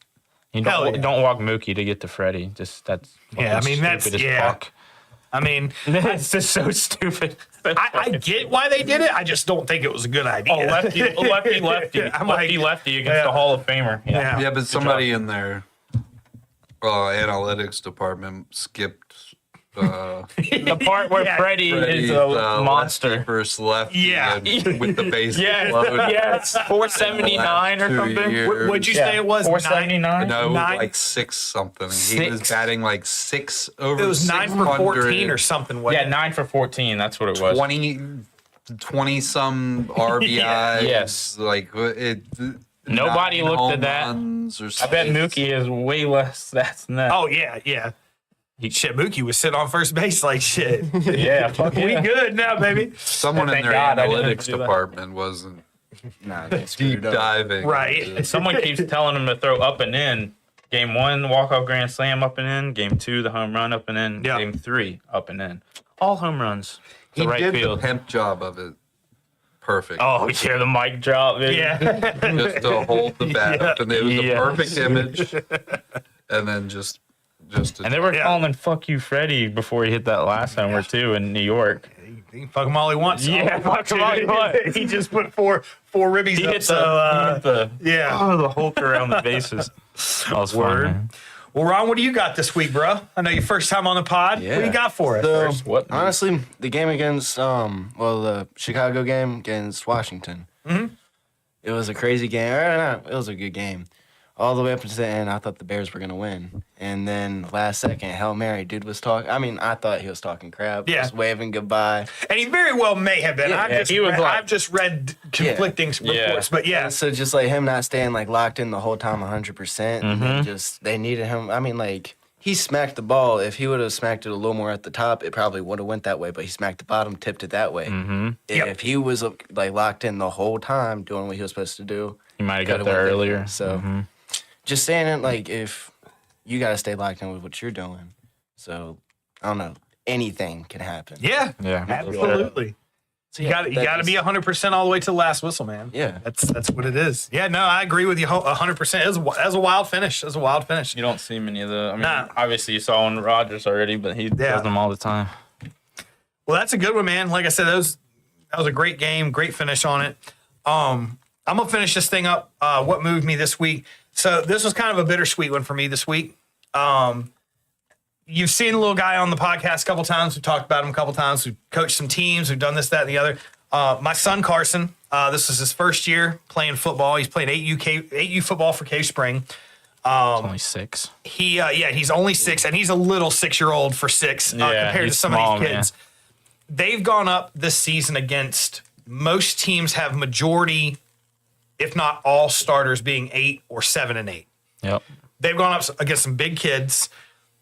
You don't walk Mookie to get to Freddie. Just that's Yeah, I mean, that's, stupid as yeah. fuck. I mean, It's just so stupid. I get why they did it. I just don't think it was a good idea. Oh, lefty I'm like, lefty against the Hall of Famer. Yeah. Yeah, but somebody in their analytics department skipped The part where Freddie is a monster. lefty versus lefty, Yeah. and with the base Yes, loaded. yes. 479 or 2 something. years. What'd you say it was? 479. No, it was Nine- like 6 something. He was Six. batting like 6 over. It was 9 for 14 or something. Wasn't Yeah, it? 9 for 14. That's what it was. 20 some RBIs. Yes. Like it. Nobody 9 looked at home that. runs or I bet something. Mookie is way less stats than that. Oh, yeah. Shit, Mookie was sitting on first base like shit. yeah, fuck We yeah. good now, baby. Someone in Thank their God I didn't analytics do that. department wasn't Nah, they deep screwed up. diving. Right. into- Someone keeps telling him to throw up and in. Game 1, walk-off grand slam up and in. Game 2, the home run up and in. Yeah. Game 3, up and in. All home runs. He The right did field. the pimp job of it. Perfect. Oh, yeah, the mic drop. Baby. Yeah. Just to hold the bat up, and it was Yes. a perfect image. And then just And they were Yeah. calling him "fuck you, Freddie" before he hit that last homer too in New York. He can fuck him all he wants. Yeah, fuck him all he wants. He just put four ribbies He up. hit So, the yeah. the Hulk around the bases. That was Word. fun, man. Well, Ron, what do you got this week, bro? I know your first time on the pod. What do Yeah. you got for us? So, What? honestly, the game against, the Chicago game against Washington. Mm-hmm. It was a crazy game. It was a good game. All the way up to the end, I thought the Bears were going to win. And then last second, Hail Mary, dude was talking. I mean, I thought he was talking crap. Yeah. Just waving goodbye. And he very well may have been. Yeah, I've just read conflicting reports, but yeah. And so just like him not staying like locked in the whole time 100%. And then just, they needed him. I mean, like, he smacked the ball. If he would have smacked it a little more at the top, it probably would have went that way. But he smacked the bottom, tipped it that way. If he was like locked in the whole time doing what he was supposed to do, He might have got could've there went earlier. different. So just saying it, like, if you got to stay locked in with what you're doing. So, I don't know. Anything can happen. Yeah. Yeah, Absolutely. So, You yeah, got to be 100% all the way to the last whistle, man. Yeah. That's what it is. Yeah, no, I agree with you 100%. It was a wild finish. It was a wild finish. You don't see many of the. I mean, Nah. obviously you saw one Rodgers already, but he does them all the time. Well, that's a good one, man. Like I said, that was a great game, great finish on it. I'm gonna finish this thing up. What moved me this week? So this was kind of a bittersweet one for me this week. You've seen the little guy on the podcast a couple times. We've talked about him a couple times. We've coached some teams. We've done this, that, and the other. My son Carson. This is his first year playing football. He's playing 8U football for Cave Spring. Only 6. He's only 6, and he's a little 6-year-old for 6 compared to some small, of these kids. Man. They've gone up this season against most teams have majority, if not all starters being 8 or 7 and 8. Yep. They've gone up against some big kids.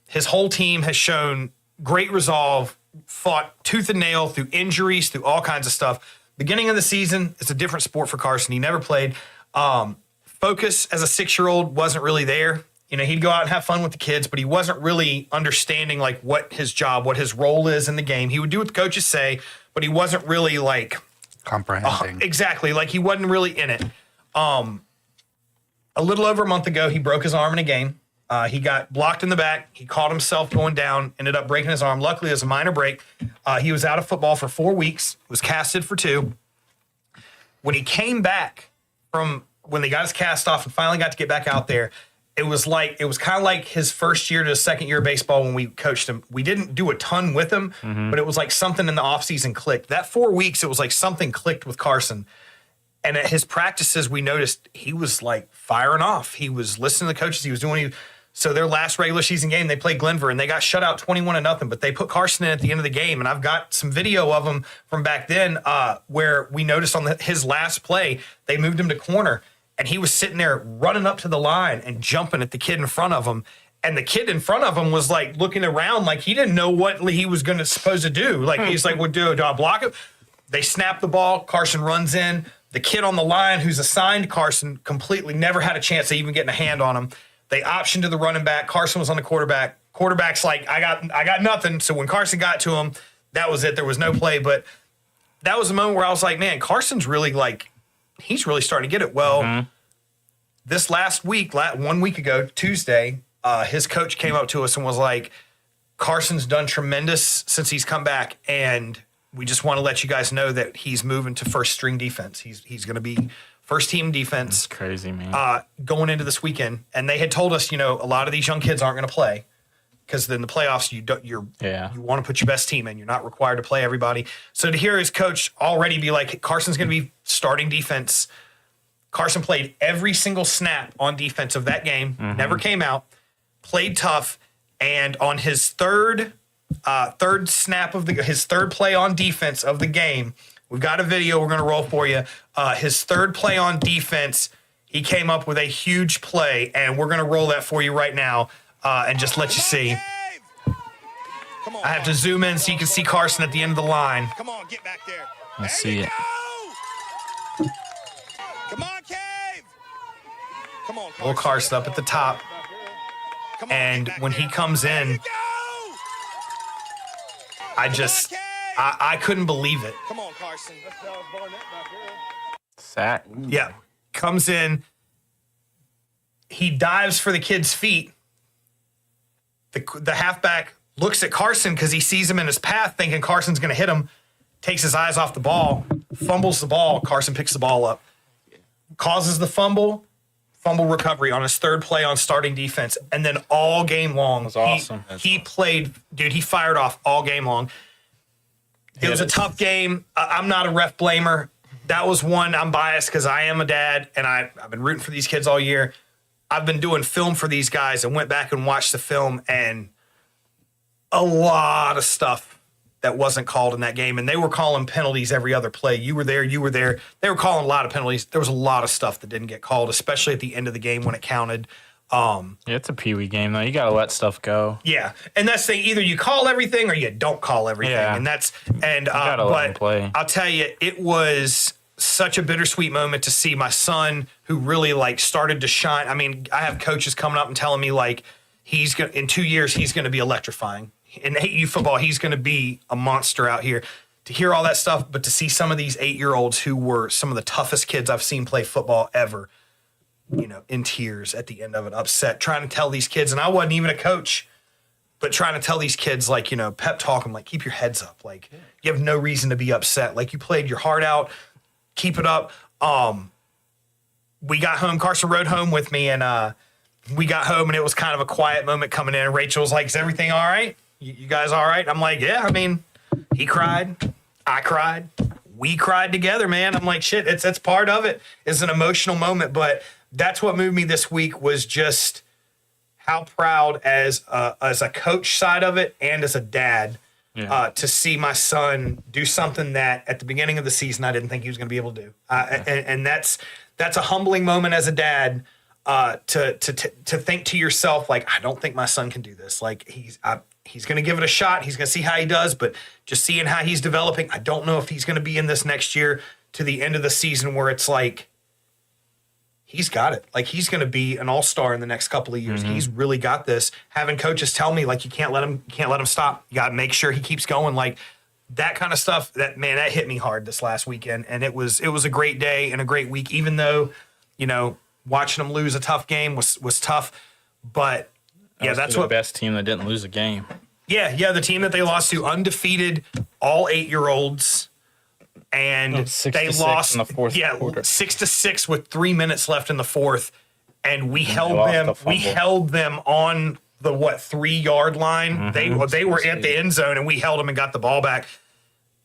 His whole team has shown great resolve, fought tooth and nail through injuries, through all kinds of stuff. Beginning of the season, it's a different sport for Carson. He never played. Focus as a 6-year-old wasn't really there. You know, he'd go out and have fun with the kids, but he wasn't really understanding like what his job, what his role is in the game. He would do what the coaches say, but he wasn't really like Comprehending. exactly. Like he wasn't really in it. A little over a month ago, he broke his arm in a game. He got blocked in the back. He caught himself going down, ended up breaking his arm. Luckily, it was a minor break. He was out of football for 4 weeks, was casted for 2. When he came back from when they got his cast off and finally got to get back out there, it was kind of like his first year to his second year of baseball when we coached him. We didn't do a ton with him, but it was like something in the offseason clicked. That 4 weeks, it was like something clicked with Carson. And at his practices, we noticed he was like firing off. He was listening to the coaches. He was doing. So their last regular season game, they played Glenver, and they got shut out 21-0. But they put Carson in at the end of the game, and I've got some video of him from back then where we noticed on his last play, they moved him to corner, and he was sitting there running up to the line and jumping at the kid in front of him. And the kid in front of him was like looking around like he didn't know what he was supposed to do. Like he's like, do I block it? They snap the ball. Carson runs in. The kid on the line who's assigned Carson completely never had a chance of even getting a hand on him. They optioned to the running back. Carson was on the quarterback. Quarterback's like, I got nothing. So when Carson got to him, that was it. There was no play. But that was a moment where I was like, man, Carson's really he's really starting to get it. Well, this last week, 1 week ago, Tuesday, his coach came up to us and was like, Carson's done tremendous since he's come back, and we just want to let you guys know that he's moving to first string defense. He's going to be first team defense. That's crazy, man. Going into this weekend. And they had told us, a lot of these young kids aren't going to play because in the playoffs, you want to put your best team in. You're not required to play everybody. So to hear his coach already be like, Carson's going to be starting defense. Carson played every single snap on defense of that game, never came out, played tough, and on his third snap of his third play on defense of the game, we've got a video we're going to roll for you. His third play on defense, he came up with a huge play, and we're going to roll that for you right now and just let you see. I have to zoom in so you can see Carson at the end of the line. Come on, get back there. Let's see it. Come on, Cave. Come on, Little Carson up at the top. And when he comes in, I couldn't believe it. Come on, Carson. Sack. Yeah. Comes in. He dives for the kid's feet. The halfback looks at Carson because he sees him in his path thinking Carson's going to hit him. Takes his eyes off the ball. Fumbles the ball. Carson picks the ball up. Causes the fumble recovery on his third play on starting defense. And then all game long, That's awesome. He played, dude, he fired off all game long. It was a tough game. I'm not a ref blamer. That was one. I'm biased because I am a dad, and I've been rooting for these kids all year. I've been doing film for these guys and went back and watched the film, and a lot of stuff that wasn't called in that game. And they were calling penalties every other play. You were there. They were calling a lot of penalties. There was a lot of stuff that didn't get called, especially at the end of the game when it counted. Yeah, it's a peewee game, though. You got to let stuff go. Yeah, and that's the thing. Either you call everything or you don't call everything. Yeah. And that's gotta let them play. I'll tell you, it was such a bittersweet moment to see my son, who really started to shine. I mean, I have coaches coming up and telling me he's going in 2 years he's going to be electrifying. In 8U football, he's going to be a monster out here. To hear all that stuff, but to see some of these 8-year-olds who were some of the toughest kids I've seen play football ever, in tears at the end of it, upset, trying to tell these kids, and I wasn't even a coach, but trying to tell these kids, like, you know, pep talk them, like, keep your heads up. Like, you have no reason to be upset. Like, you played your heart out. Keep it up. We got home. Carson rode home with me, and we got home, and it was kind of a quiet moment coming in. And Rachel was like, is everything all right? You guys all right? I'm like, yeah, I mean, he cried. I cried. We cried together, man. I'm like, shit, it's part of it. It's an emotional moment, but that's what moved me this week was just how proud as a coach side of it and as a dad to see my son do something that at the beginning of the season I didn't think he was going to be able to do. And that's a humbling moment as a dad to think to yourself, like, I don't think my son can do this. Like, he's going to give it a shot. He's going to see how he does, but just seeing how he's developing, I don't know if he's going to be in this next year to the end of the season where it's like, he's got it. Like, he's going to be an all-star in the next couple of years. He's really got this. Having coaches tell me, like, you can't let him stop. You got to make sure he keeps going. Like, that kind of stuff, that hit me hard this last weekend. And it was a great day and a great week, even though, you know, watching them lose a tough game was tough. But yeah, that's the best team that didn't lose a game. Yeah, the team that they lost to, undefeated, all 8-year-olds, and they lost in the fourth quarter. 6-6 with 3 minutes left in the fourth, and we held them. We held them on the 3-yard line. They were at the end zone, and we held them and got the ball back.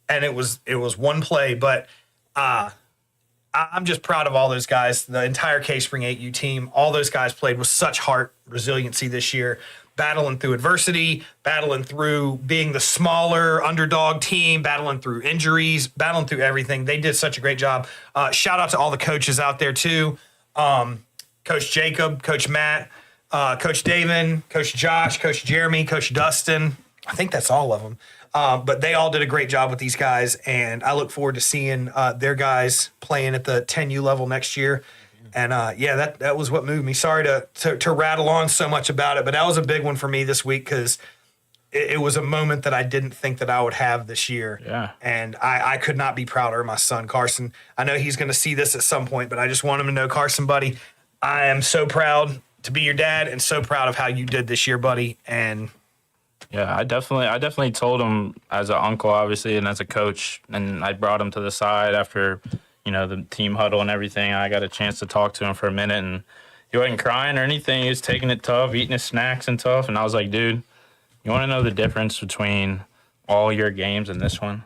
And it was one play, but I'm just proud of all those guys. The entire K-Spring 8U team, all those guys played with such heart, resiliency this year, battling through adversity, battling through being the smaller underdog team, battling through injuries, battling through everything. They did such a great job. Shout out to all the coaches out there too. Coach Jacob, Coach Matt, Coach David, Coach Josh, Coach Jeremy, Coach Dustin. I think that's all of them. But they all did a great job with these guys, and I look forward to seeing their guys playing at the 10U level next year. And that was what moved me. Sorry to rattle on so much about it, but that was a big one for me this week because it was a moment that I didn't think that I would have this year. Yeah. And I could not be prouder of my son, Carson. I know he's going to see this at some point, but I just want him to know, Carson, buddy, I am so proud to be your dad and so proud of how you did this year, buddy. And yeah, I definitely told him as an uncle, obviously, and as a coach, and I brought him to the side after, you know, the team huddle and everything. I got a chance to talk to him for a minute, and he wasn't crying or anything. He was taking it tough, eating his snacks and tough. And I was like, dude, you want to know the difference between all your games and this one?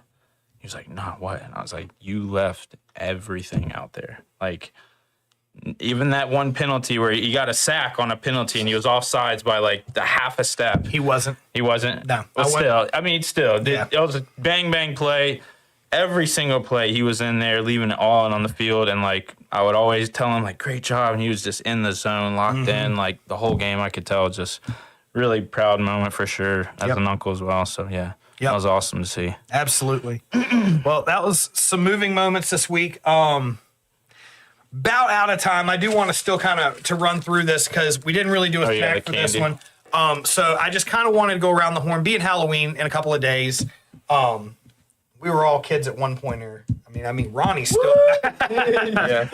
He was like, nah, what? And I was like, you left everything out there. Like, even that one penalty where he got a sack on a penalty and he was offsides by like the half a step. he wasn't. No. I Still, it was a bang play. Every single play, he was in there, leaving it all on the field. And like, I would always tell him, like, great job. And he was just in the zone, locked in, like the whole game. I could tell, just really proud moment for sure as an uncle as well. So yeah, that was awesome to see. Absolutely. Well, that was some moving moments this week. About out of time. I do want to still kind of to run through this because we didn't really do a snack for this one. So I just kind of wanted to go around the horn. Being Halloween in a couple of days, we were all kids at one point. Or I mean, Ronnie still. Yeah.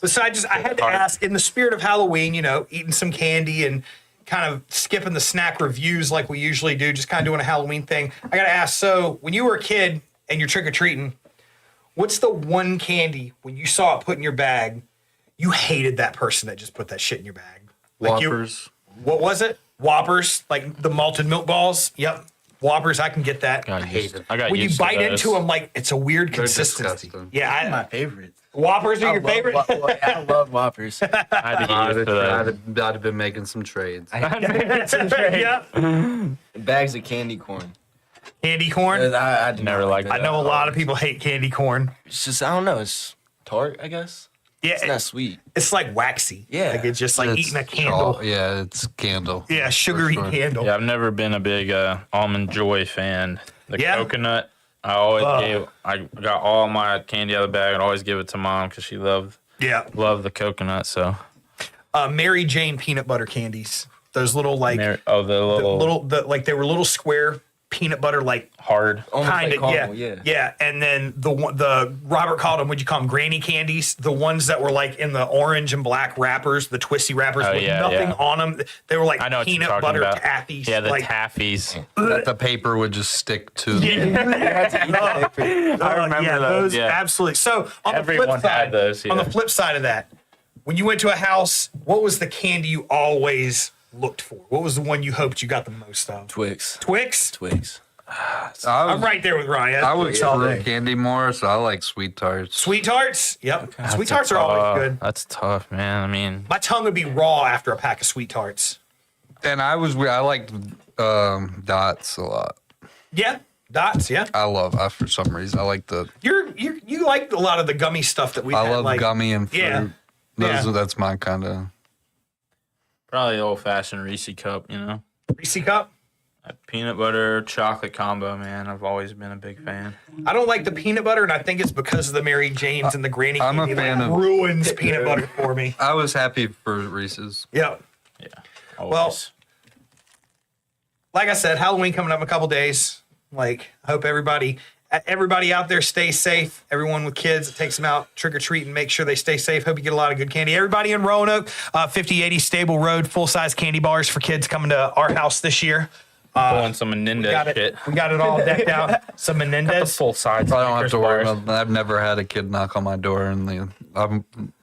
So I had to ask, in the spirit of Halloween, you know, eating some candy and kind of skipping the snack reviews like we usually do, just kind of doing a Halloween thing. I got to ask, so when you were a kid and you're trick-or-treating, what's the one candy, when you saw it put in your bag, you hated that person that just put that shit in your bag? Like Whoppers. What was it? Whoppers, like the malted milk balls? Yep. Whoppers, I can get that. I hate it. I got When you used bite to those. into them, like, it's a weird They're consistency. disgusting. Yeah, My favorite. Whoppers are your favorite? I love Whoppers. I had to get used to those. I'd have been making some trades. Yeah. Bags of candy corn. Candy corn? I do Never not liked that. I know a lot of people hate candy corn. It's just, I don't know. It's tart, I guess. Yeah, It's not sweet. it's like waxy. Yeah. Like it's just like It's eating a candle. Yeah, it's candle. Yeah, sugary For sure. candle. Yeah, I've never been a big Almond Joy fan. The Yeah? coconut, I got all my candy out of the bag and always give it to mom because she loved Yeah. the coconut. So Mary Jane peanut butter candies. Those little like the little they were little square peanut butter, like Hard. Almost like kind of, caramel, yeah. And then the Robert called them, what'd you call them, granny candies, the ones that were like in the orange and black wrappers, the twisty wrappers with nothing on them. They were like I know what you're peanut talking butter about. taffies. Yeah, the like, taffies. That the paper would just stick to. I remember those. Yeah. Absolutely. So on Everyone the flip side, had those, on the yeah. flip side of that, when you went to a house, what was the candy you always looked for? What was the one you hoped you got the most of? Twix. Twix? I'm I'm right there with Ryan. I would all fruit day. candy more, so I like sweet tarts. Sweet tarts? Yep. Sweet tarts are always good. That's tough, man. I mean, My tongue would be raw after a pack of sweet tarts. And I liked dots a lot. Yeah. Dots, yeah. For some reason, I like the. You like a lot of the gummy stuff that we I had. love like, gummy and fruit. Yeah. That's my kind of. probably old fashioned Reese cup, you know? Reese cup. That peanut butter chocolate combo, man. I've always been a big fan. I don't like the peanut butter, and I think it's because of the Mary Janes and the Granny I'm a candy, fan like, of- ruins peanut butter for me. I was happy for Reese's. Yeah. Yeah. Well, Always. like I said, Halloween coming up in a couple days. Like, I hope everybody out there stays safe. Everyone with kids, it takes them out trick or treat and make sure they stay safe. Hope you get a lot of good candy. Everybody in Roanoke, 5080 Stable Road, full size candy bars for kids coming to our house this year. Pulling some Menendez shit. We got it all decked out. Some The Menendez. full size. I don't have to worry Snickers about. I've never had a kid knock on my door in the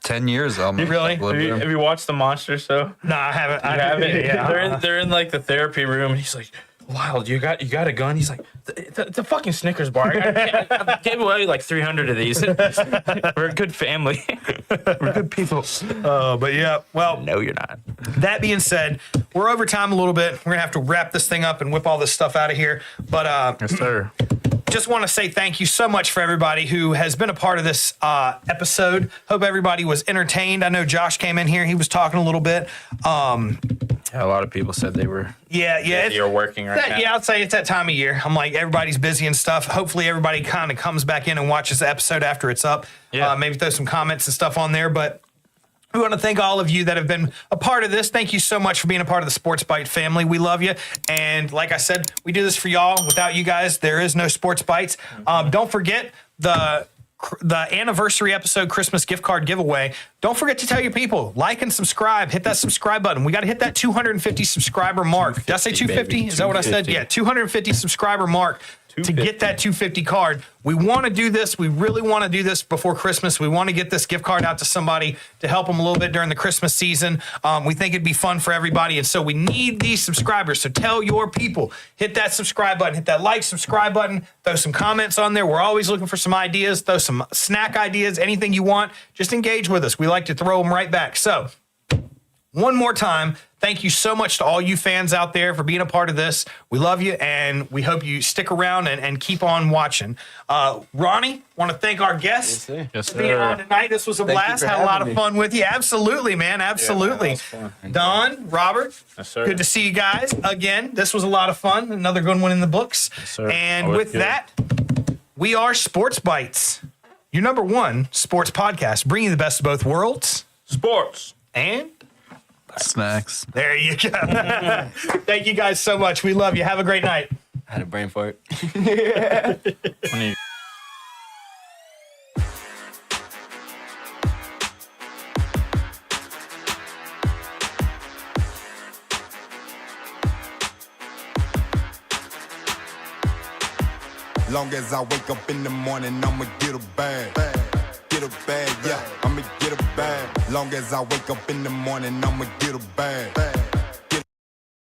10 years. Really? bars. Have you watched the Monster Show? No, I haven't. You haven't? Yeah. They're in like the therapy room, and he's like, "Wild, you got a gun?" He's like, "The fucking Snickers bar. I gave away like 300 of these. We're a good family. We're good people." But yeah, well, No, you're not. that being said, we're over time a little bit. We're gonna have to wrap this thing up and whip all this stuff out of here. But Yes, sir. just want to say thank you so much for everybody who has been a part of this episode. Hope everybody was entertained. I know Josh came in here. He was talking a little bit. Yeah, a lot of people said they were. Yeah. You're working right now. Yeah, I'd say it's that time of year. I'm like, everybody's busy and stuff. Hopefully everybody kind of comes back in and watches the episode after it's up. Yeah. Maybe throw some comments and stuff on there. But we want to thank all of you that have been a part of this. Thank you so much for being a part of the Sports Bite family. We love you. And like I said, we do this for y'all. Without you guys, there is no Sports Bites. Don't forget the anniversary episode Christmas gift card giveaway. Don't forget to tell your people, like and subscribe. Hit that subscribe button. We got to hit that 250 subscriber mark. Did I say 250? baby. Is that what I said? 250. Yeah, 250 subscriber mark. To 250. get that 250 card. We want to do this. We really want to do this before Christmas. We want to get this gift card out to somebody to help them a little bit during the Christmas season. We think it'd be fun for everybody. And so we need these subscribers. So tell your people, hit that subscribe button, hit that like, subscribe button, throw some comments on there. We're always looking for some ideas, throw some snack ideas, anything you want. Just engage with us. We like to throw them right back. So one more time, thank you so much to all you fans out there for being a part of this. We love you, and we hope you stick around and keep on watching. Ronnie, want to thank our guests Yes, for being on sir. tonight. This was a Thank you blast. for Had a lot of having me. fun with you. Absolutely, man. Absolutely. Don, Robert, Yes, sir. good to see you guys again. This was a lot of fun. Another good one in the books. sir. And Always with good. that, we are Sports Bites, your number one sports podcast, bringing you the best of both worlds. Sports. And Snacks. there you go. Thank you guys so much. We love you. Have a great night. I had a brain fart. When you- Long as I wake up in the morning, I'ma get a bag. Get a bag, yeah, I'ma get a bag. Long as I wake up in the morning, I'ma get a bag.